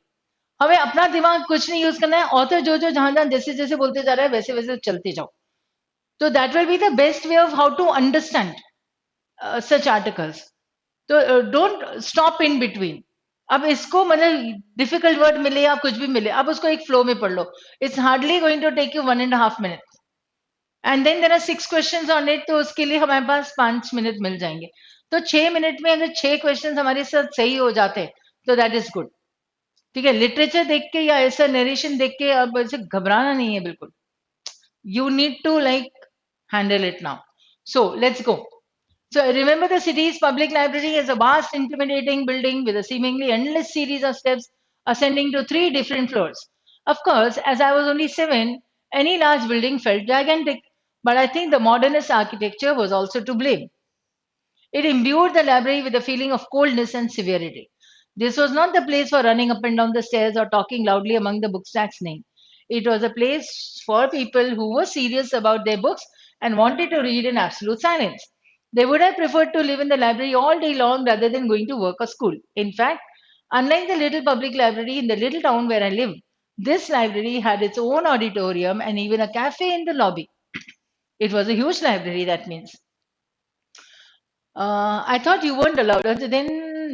हमें अपना दिमाग कुछ नहीं यूज करना है. ऑथर जो जो जहां जहां जैसे जैसे बोलते जा रहा है वैसे वैसे चलते जाओ. तो that will be the best way of how to understand such articles. तो डोंट स्टॉप इन बिटवीन. अब इसको मतलब डिफिकल्ट वर्ड मिले या कुछ भी मिले, अब उसको एक फ्लो में पढ़ लो. It's hardly going to take you 1.5 minutes. And then there are 6 questions on it, तो उसके लिए हमारे पास 5 मिनट मिल जाएंगे. तो 6 मिनट में अगर 6 क्वेश्चंस हमारे साथ सही हो जाते तो दैट इज गुड, ठीक है. लिटरेचर देख के या ऐसा नरेशन देख के अब ऐसे घबराना नहीं है बिल्कुल. You need to like handle it now. So let's go. So remember the city's public library is a vast, intimidating building with a seemingly endless series of steps ascending to 3 different floors. Of course, as I was only 7, any large building felt gigantic, but I think the modernist architecture was also to blame. It imbued the library with a feeling of coldness and severity. This was not the place for running up and down the stairs or talking loudly among the bookstacks names. It was a place for people who were serious about their books and wanted to read in absolute silence. They would have preferred to live in the library all day long rather than going to work or school. In fact, unlike the little public library in the little town where I live, this library had its own auditorium and even a cafe in the lobby. It was a huge library, that means. I thought you weren't allowed.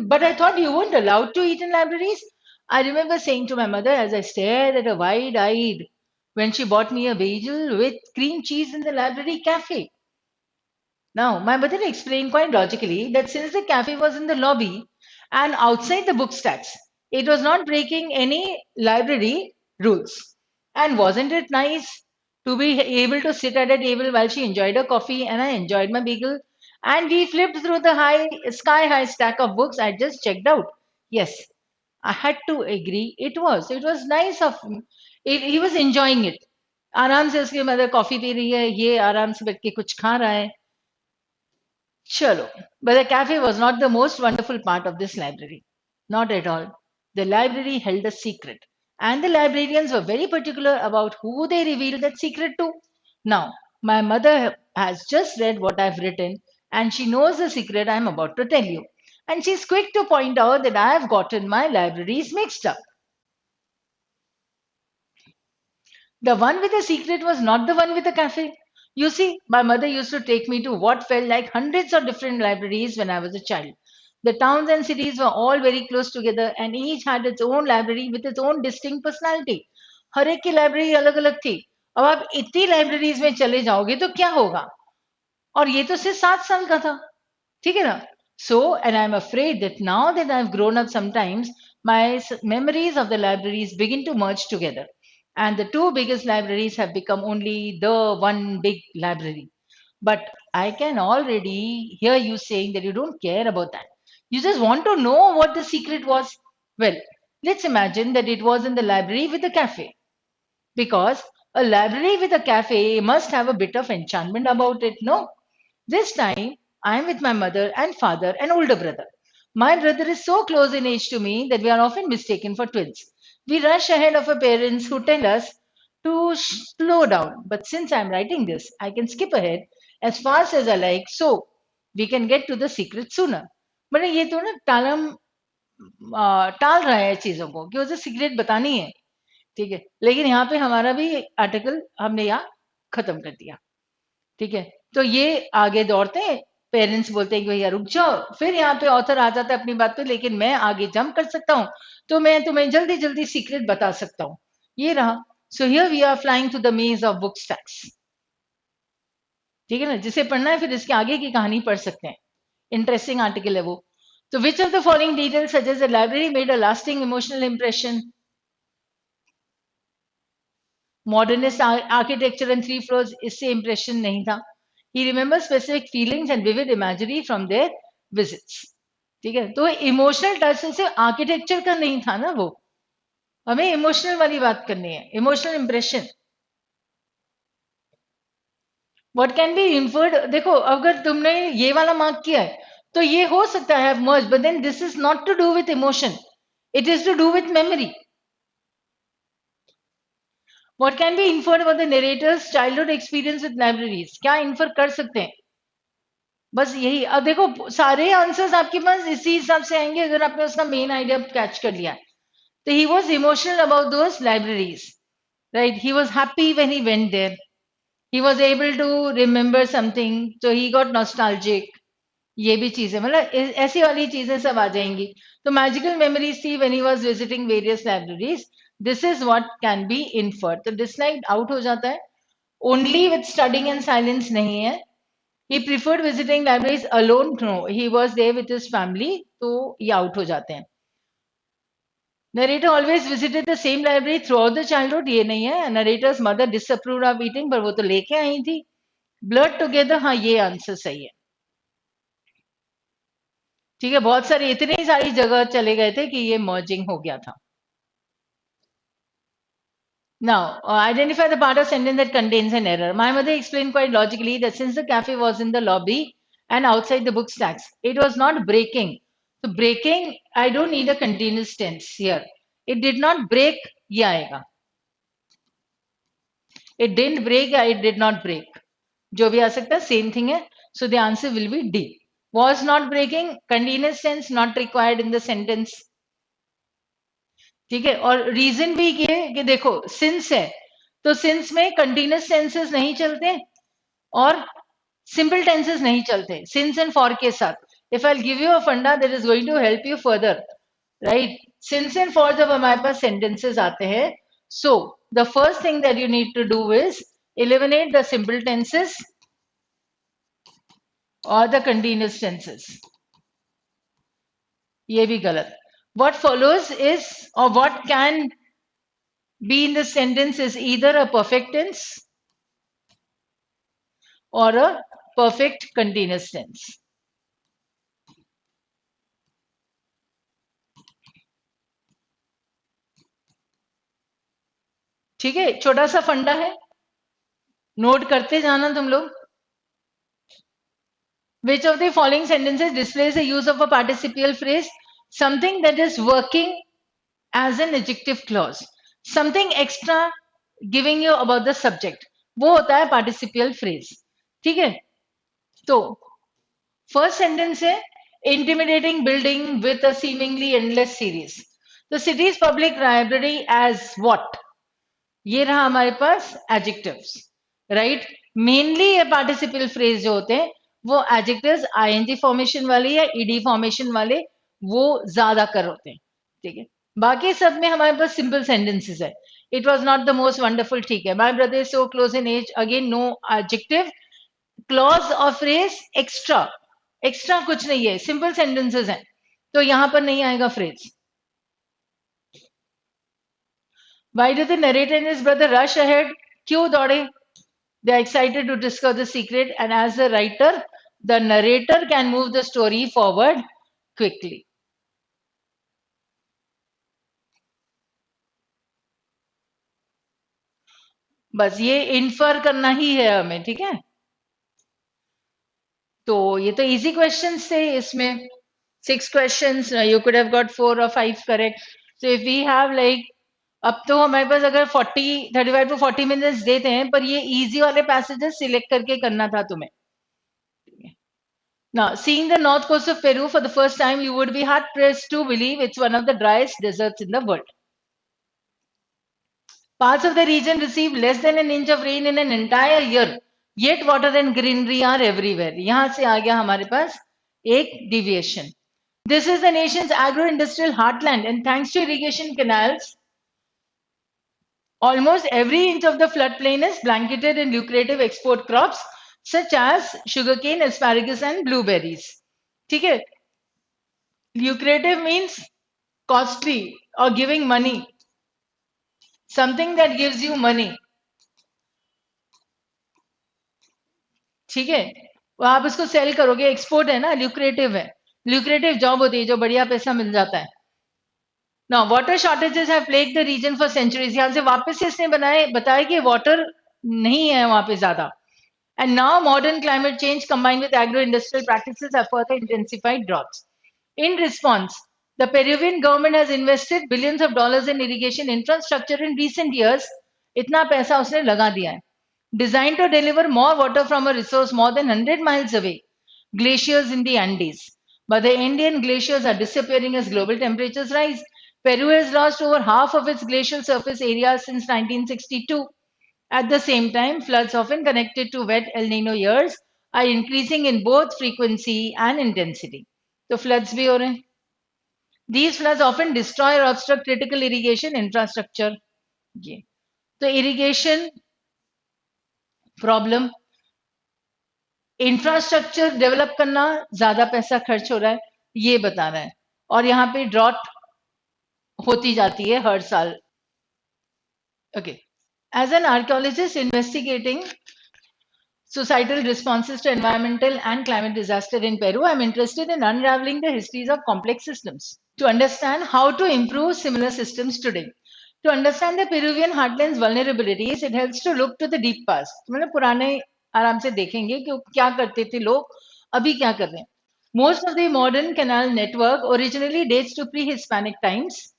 But I thought you weren't allowed to eat in libraries. I remember saying to my mother as I stared at her wide-eyed when she bought me a bagel with cream cheese in the library cafe. Now, my mother explained quite logically that since the cafe was in the lobby and outside the book stacks, it was not breaking any library rules. And wasn't it nice to be able to sit at a table while she enjoyed her coffee and I enjoyed my bagel? And we flipped through the sky high stack of books I just checked out. Yes, I had to agree. It was nice of him. He was enjoying it. आराम से उसकी mother coffee P रही है, ये आराम से बैठ के कुछ खा रहा है. Chalo. But the cafe was not the most wonderful part of this library. Not at all. The library held a secret. And the librarians were very particular about who they revealed that secret to. Now, my mother has just read what I've written and she knows the secret I'm about to tell you. And she's quick to point out that I have gotten my libraries mixed up. The one with the secret was not the one with the cafe. You see, my mother used to take me to what felt like hundreds of different libraries when I was a child. The towns and cities were all very close together and each had its own library with its own distinct personality. हर एक की library अलग अलग थी. अब आप इतनी libraries में चले जाओगे तो क्या होगा? और ये तो सिर्फ 7 साल का था. ठीक है ना? So, and I'm afraid that now that I've grown up sometimes, my memories of the libraries begin to merge together. And the two biggest libraries have become only the one big library. But I can already hear you saying that you don't care about that. You just want to know what the secret was. Well, let's imagine that it was in the library with the cafe. Because a library with a cafe must have a bit of enchantment about it, no? This time, I am with my mother and father and older brother. My brother is so close in age to me that we are often mistaken for twins. We rush ahead of our parents who tell us to slow down. But since I'm writing this, I can skip ahead as fast as I like so we can get to the secret sooner. मतलब ये तो ना टाल रहा है चीजों को कि उसे सीक्रेट बतानी है. ठीक है, लेकिन यहाँ पे हमारा भी आर्टिकल हमने यहाँ खत्म कर दिया. ठीक है, तो ये आगे दौड़ते हैं. पेरेंट्स बोलते हैं कि भैया रुक जाओ, फिर यहाँ पे ऑथर आ जाता है अपनी बात पे, लेकिन मैं आगे जंप कर सकता हूँ तो मैं तुम्हें जल्दी जल्दी सीक्रेट बता सकता हूँ. ये रहा. So here we are flying to the maze of book stacks. ठीक है ना, जिसे पढ़ना है फिर इसके आगे की कहानी पढ़ सकते हैं. इंटरेस्टिंग आर्टिकल है वो. तो which of the following details suggest the library made a lasting emotional impression? Modernist architecture and 3 floors, इससे इंप्रेशन नहीं था. He remember specific feelings and vivid imaginary from their visits. ठीक है, तो इमोशनल टच से आर्किटेक्चर का नहीं था ना वो. हमें इमोशनल वाली बात करनी है, emotional impression. What can be inferred, देखो अगर तुमने ये वाला मार्क किया है तो ये हो सकता है merge, but then this is not to do with emotion, it is to do with memory. What can be inferred about the narrator's childhood experience with libraries, क्या इन्फर कर सकते हैं? बस यही. अब देखो सारे आंसर्स आपके पास इसी हिसाब से आएंगे अगर आपने उसका मेन आइडिया कैच कर लिया है. तो he was emotional about those libraries, right. He was happy when he went there. He was able to remember something, so he got nostalgic. ये भी चीजें मतलब ऐसी वाली चीजें सब आ जाएंगी. तो मैजिकल मेमोरीज थी when he was visiting various libraries. This is what can be inferred. तो डिसलाइक आउट हो जाता है. Only with studying and silence नहीं है. He preferred visiting libraries alone, no he was there with his family, तो ये out हो जाते हैं. Narrator always visited the same library throughout the childhood, ये नहीं है. Narrator's mother disapproved of eating, पर वो तो लेके आई थी. ब्लड टुगेदर, हाँ ये आंसर सही है. ठीक है, बहुत सारे इतनी सारी जगह चले गए थे कि ये मर्जिंग हो गया था. Now, identify the part of sentence that contains an error. My mother explained quite logically that since the cafe was in the lobby and outside the book stacks, it was not breaking. So, breaking, I don't need a continuous tense here. It did not break, ये आएगा. It didn't break या it did not break. जो भी आ सकता है, same thing है. So, the answer will be D. Was not breaking, continuous tense not required in the sentence. ठीक है, और रीजन भी ये है कि देखो सिंस है तो सिंस में कंटिन्यूस टेंसेस नहीं चलते और सिंपल टेंसेस नहीं चलते सिंस एंड फॉर के साथ. If I give you a funda that is going to help you further, right? Since and for जब हमारे पास सेंटेंसेस आते हैं, so the first thing that you need to do is eliminate the simple tenses or the continuous tenses. ये भी गलत. What follows is, or what can be in the sentence is either a perfect tense or a perfect continuous tense. ठीक है, छोटा सा फंडा है, note करते जाना तुम लोग. Which of the following sentences displays the use of a participial phrase? Something that is working as an adjective clause. Something extra giving you about the subject. वो होता है participial phrase. ठीक है? तो first sentence है intimidating building with a seemingly endless series. The city's public library as what? ये रहा हमारे पास adjectives, right? Mainly ये participial phrase जो होते हैं वो adjectives ing formation वाले या ed formation वाले वो ज्यादा कर होते हैं. ठीक है, बाकी सब में हमारे पास simple sentences है. It was not the most wonderful. ठीक है, my brother is so close in age. Again no adjective, clause और phrase extra. एक्स्ट्रा कुछ नहीं है, सिंपल सेंटेंसेस हैं, तो यहां पर नहीं आएगा phrase. Why did the narrator and his brother rush ahead? क्यों दौड़े? They are excited to discover the secret, and as a writer, the narrator can move the story forward quickly. बस ये इन्फर करना ही है हमें. ठीक है, तो ये तो इजी क्वेश्चंस थे. इसमें 6 questions, you could have got 4 or 5 correct. So if we have like, अब तो हमारे पास अगर 35 to 40 मिनट्स देते हैं, पर ये इजी वाले पैसेजेस सिलेक्ट करके करना था तुम्हें. Now, seeing the north coast of Peru for the first time, you would be hard pressed to believe it's one of the driest deserts in the world. Parts of the region receive less than an inch of rain in an entire year, yet water and greenery are everywhere. यहाँ से आ गया हमारे पास एक deviation. This is the nation's agro-industrial heartland, and thanks to irrigation canals, almost every inch of the floodplain is blanketed in lucrative export crops such as sugarcane, asparagus, and blueberries. ठीक है? Lucrative means costly or giving money. Something that gives you money. ठीक है, वो आप इसको cell करोगे, export है ना, ल्यूक्रेटिव है. ल्यूक्रेटिव जॉब होती है जो बढ़िया पैसा मिल जाता है. Now, water shortages have plagued the region for centuries. यहाँ से वापस से इसने बताया कि वाटर नहीं है वहां पे ज्यादा. And now modern climate change combined with agro-industrial practices have further intensified droughts. In response, the Peruvian government has invested billions of dollars in irrigation infrastructure in recent years. इतना पैसा उसने लगा दिया है. Designed to deliver more water from a resource more than 100 miles away, glaciers in the Andes. But the Andean glaciers are disappearing as global temperatures rise. Peru has lost over half of its glacial surface area since 1962. At the same time, floods often connected to wet El Nino years are increasing in both frequency and intensity. So floods भी हो रहे हैं. These floods often destroy or obstruct critical irrigation infrastructure. ये तो irrigation problem, infrastructure develop करना ज्यादा पैसा खर्च हो रहा है, ये बता रहा है. और यहाँ पे ड्रॉट होती जाती है हर साल. Okay. As an archaeologist investigating societal responses to environmental and climate disaster in Peru, I'm interested in unraveling the histories of complex systems to understand how to improve similar systems today. To understand the Peruvian heartland's vulnerabilities, it helps to look to the deep past. मतलब पुराने आराम से देखेंगे कि क्या करते थे लोग, अभी क्या कर रहे हैं. Most of the modern canal network originally dates to pre-Hispanic times,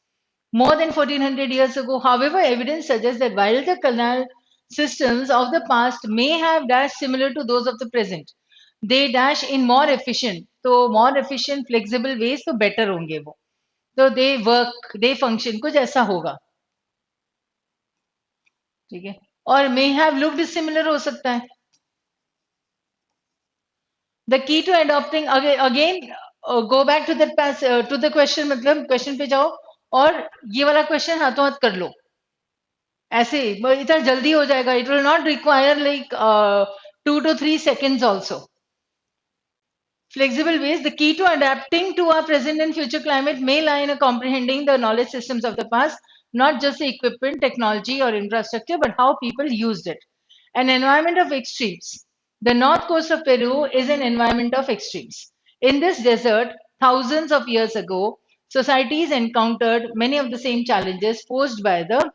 more than 1400 years ago. However, evidence suggests that while the canal systems of the past may have dashed similar to those of the present, they dash in more efficient, तो more efficient, flexible ways, तो better होंगे वो. तो they work, they function, कुछ ऐसा होगा. ठीक है, और may have looked similar हो सकता है. The key to adopting again go back to the past to the question, मतलब क्वेश्चन पे जाओ और ये वाला क्वेश्चन हाथों हाथ कर लो ऐसे इतना जल्दी हो जाएगा. It will not require like 2 to 3 seconds also. Flexible ways. The key to adapting to our present and future climate may lie in comprehending the knowledge systems of the past, not just the equipment, technology, or infrastructure, but how people used it. An environment of extremes. The north coast of Peru is an environment of extremes. In this desert, thousands of years ago, societies encountered many of the same challenges posed by the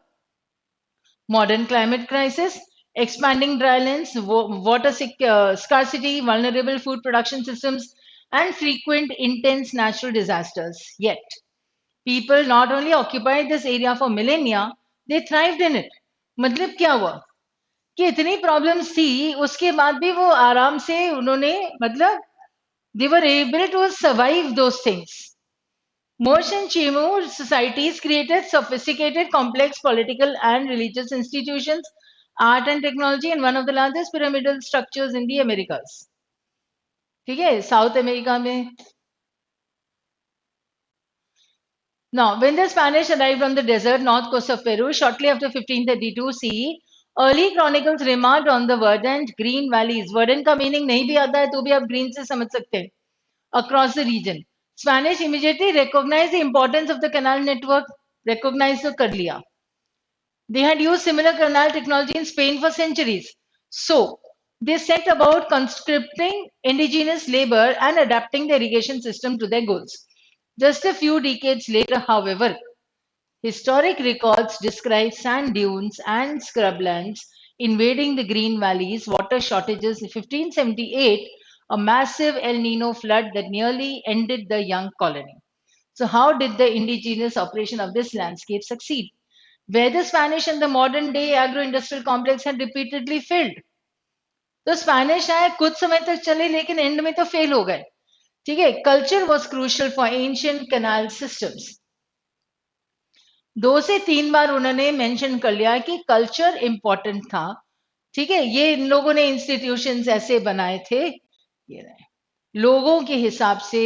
modern climate crisis, expanding drylands, scarcity, vulnerable food production systems, and frequent intense natural disasters. Yet, people not only occupied this area for millennia, they thrived in it. मतलब क्या हुआ कि इतनी problems थी उसके बाद भी वो आराम से उन्होंने मतलब they were able to survive those things. Moorish and Chimu societies created sophisticated, complex political and religious institutions, art and technology, and one of the largest pyramidal structures in the Americas. ठीक है South America में. Now, when the Spanish arrived on the desert north coast of Peru shortly after 1532 CE, early chronicles remarked on the verdant green valleys. Verdant का meaning नहीं भी आता है तो भी आप green से समझ सकते हैं. Across the region, Spanish immediately recognized the importance of the canal network. Recognized तो कर लिया. They had used similar canal technology in Spain for centuries. So, they set about conscripting indigenous labor and adapting the irrigation system to their goals. Just a few decades later, however, historic records describe sand dunes and scrublands invading the green valleys, water shortages in 1578, a massive El Nino flood that nearly ended the young colony. So, how did the indigenous operation of this landscape succeed? Where the Spanish and the modern day agro industrial complex had repeatedly failed. तो Spanish आए कुछ समय तक चले लेकिन and में तो fail हो गए. ठीक है. Culture was crucial for ancient canal systems. 2 से 3 बार उन्होंने मेंशन कर लिया कि कल्चर इंपॉर्टेंट था. ठीक है. ये इन लोगों ने इंस्टीट्यूशंस ऐसे बनाए थे. ये रहे. लोगों के हिसाब से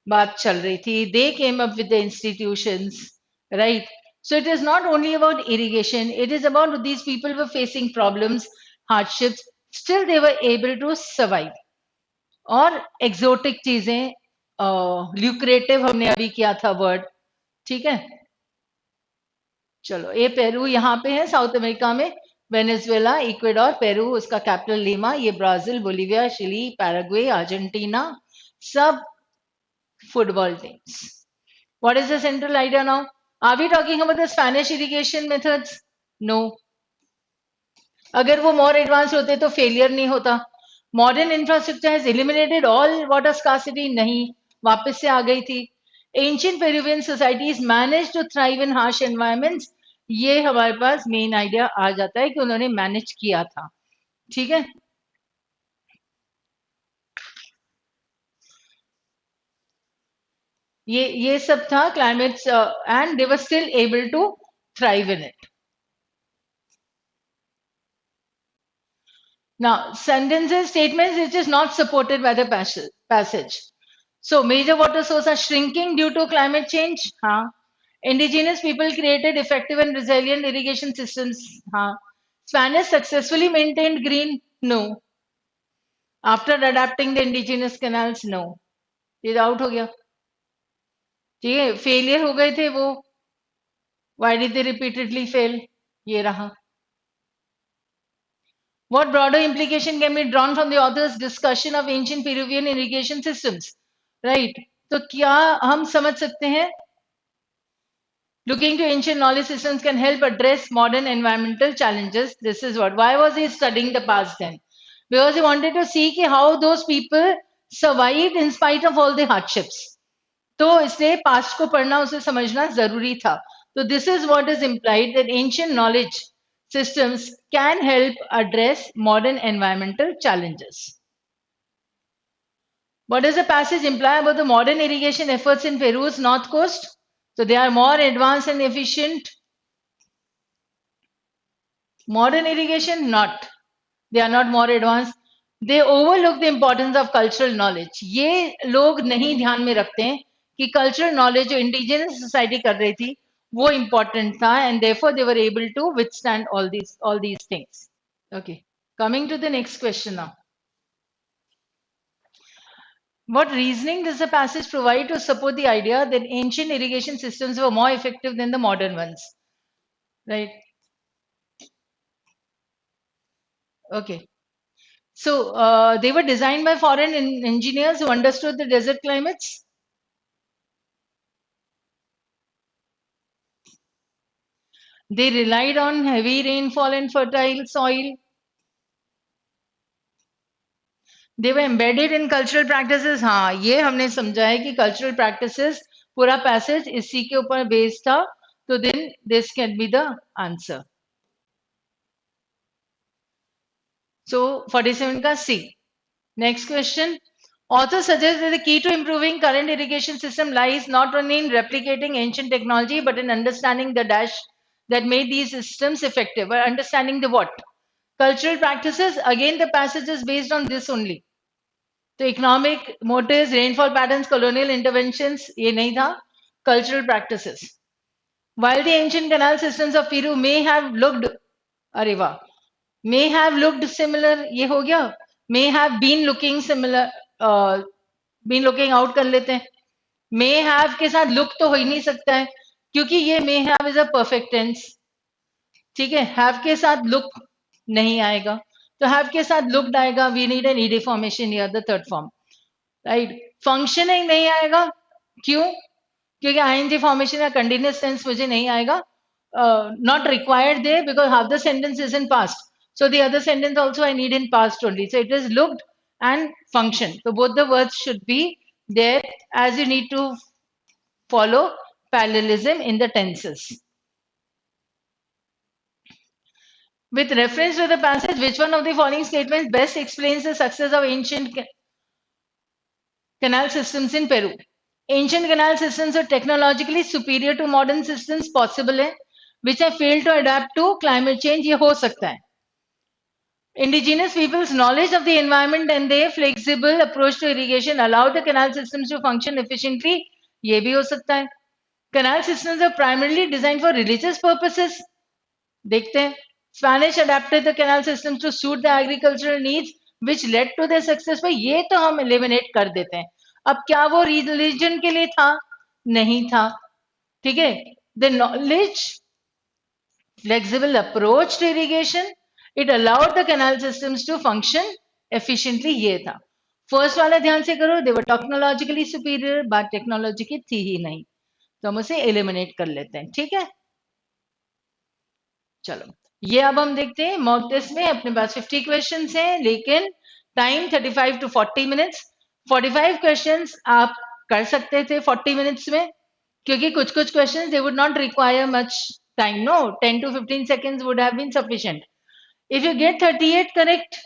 बात चल रही थी. They came up with the institutions, right. So it is not only about irrigation, it is about these people were facing problems, hardships, still they were able to survive. और exotic चीजें, lucrative हमने अभी किया था word. ठीक है. चलो ये पेरू यहाँ पे है साउथ अमेरिका में. वेनेजुएला, इक्वेडोर, पेरू, उसका कैपिटल लीमा. ये Brazil, Bolivia, Chile, Paraguay, Argentina, सब football teams. What is the central idea now? Are we talking about the Spanish irrigation methods? No. अगर वो more advanced होते तो failure नहीं होता. Modern infrastructure has eliminated all water scarcity. नहीं, वापस से आ गई थी. Ancient Peruvian societies managed to thrive in harsh environments. ये हमारे पास मेन आइडिया आ जाता है कि उन्होंने मैनेज किया था. ठीक है. ये सब था climates and they were still able to thrive in it. Now, sentences, statements which is not supported by the passage. So, major water sources are shrinking due to climate change. Haan. Indigenous people created effective and resilient irrigation systems. Haan. Spanish successfully maintained green. No. After adapting the indigenous canals. No. ये out हो गया. ठीक है. Failure हो गए थे वो. Why did they repeatedly fail? ये रहा. What broader implication can be drawn from the author's discussion of ancient Peruvian irrigation systems? Right. तो क्या हम समझ सकते हैं? Looking to ancient knowledge systems can help address modern environmental challenges. This is what. Why was he studying the past then? Because he wanted to see how those people survived in spite of all the hardships. तो इसलिए past को पढ़ना उसे समझना जरूरी था. तो this is what is implied that ancient knowledge systems can help address modern environmental challenges. What does the passage imply about the modern irrigation efforts in Peru's north coast? So they are more advanced and efficient. Modern irrigation, not. They are not more advanced. They overlook the importance of cultural knowledge. ये लोग नहीं ध्यान में रखते हैं कि cultural knowledge जो indigenous society कर रही थी वो इम्पोर्टेंट था, and therefore they were able to withstand all these things. Okay, coming to the next question now. What reasoning does the passage provide to support the idea that ancient irrigation systems were more effective than the modern ones? Right. Okay. So they were designed by foreign engineers who understood the desert climates. They relied on heavy rainfall and fertile soil. They were embedded in cultural practices. हाँ, ये हमने समझा है कि cultural practices पूरा passage इसी के ऊपर based था. So then this can be the answer. So 47 का C. Next question. Author suggests that the key to improving current irrigation system lies not only in replicating ancient technology but in understanding the dash that made these systems effective, or understanding the what? Cultural practices. Again, the passage is based on this only. The economic motives, rainfall patterns, colonial interventions, ये नहीं था. Cultural practices. While the ancient canal systems of Peru may have looked, अरे वाह, may have looked similar, ये हो गया. May have been looking similar, been looking out कर लेते हैं. May have के साथ look तो हो ही नहीं सकता है, क्योंकि ये may have is a perfect tense. ठीक है, have के साथ look नहीं आएगा, तो have के साथ looked आएगा. We need an ed formation here, the third form. Right. Functioning नहीं आएगा, क्यों? क्योंकि आईएनजी फॉर्मेशन या कंटिन्यूअस टेंस मुझे नहीं आएगा. Not required there because half the sentence is in past, so the other sentence also I need in past only, so it is looked and function, so both the words should be there, as you need to follow parallelism in the tenses. With reference to the passage, which one of the following statements best explains the success of ancient canal systems in Peru? Ancient canal systems are technologically superior to modern systems possible है, which have failed to adapt to climate change. ये हो सकता है. Indigenous people's knowledge of the environment and their flexible approach to irrigation allowed the canal systems to function efficiently. ये भी हो सकता है. Canal systems are primarily designed for religious purposes. देखते हैं. Spanish adapted the canal systems to suit the agricultural needs, which led to their success. पर ये तो हम eliminate कर देते हैं. अब क्या वो रिलीजन के लिए था? नहीं था. ठीक है. The knowledge, flexible approach to irrigation, it allowed the canal systems to function efficiently. ये था. फर्स्ट वाला ध्यान से करो, they were technologically superior, बात टेक्नोलॉजी की थी ही नहीं, तो हम उसे एलिमिनेट कर लेते हैं. ठीक है, चलो ये अब हम देखते हैं मॉक टेस्ट में. अपने पास 50 क्वेश्चंस हैं, लेकिन टाइम 35 to 40 मिनट्स. 45 क्वेश्चंस आप कर सकते थे 40 मिनट्स में, क्योंकि कुछ कुछ questions they would not require much time. No, 10 to 15 seconds would have been sufficient. If you get 38 correct,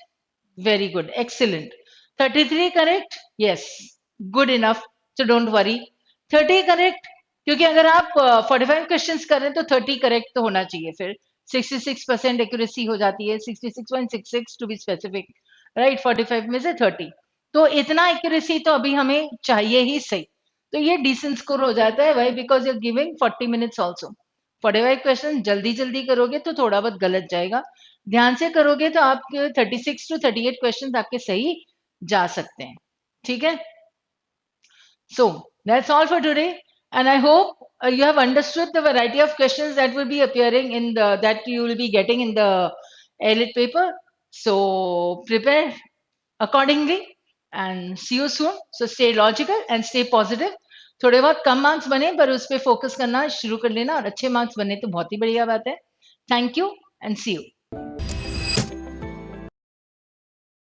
very good, excellent. 33 correct, yes, good enough, so don't worry. 30 correct, क्योंकि अगर आप 45 क्वेश्चंस कर रहे हैं तो 30 करेक्ट तो होना चाहिए. फिर 66% एक्यूरेसी हो जाती है, 66.66 टू बी स्पेसिफिक, राइट. 45 में से 30, तो इतना एक्यूरेसी तो अभी हमें चाहिए ही सही. तो ये डिसेंट स्कोर हो जाता है. Why? Because you are giving 40 minutes also. 45 question जल्दी जल्दी करोगे तो थोड़ा बहुत गलत जाएगा, ध्यान से करोगे तो आपके 36 to 38 क्वेश्चन आपके सही जा सकते हैं. ठीक है, so that's all for today, and I hope you have understood the variety of questions that will be appearing in the, that you will be getting in the AILET paper. So prepare accordingly and see you soon. So stay logical and stay positive. थोड़े बहुत कम marks बने पर उस पर focus करना शुरू कर लेना, और अच्छे मार्क्स बने तो बहुत ही बढ़िया बात है. Thank you and see you.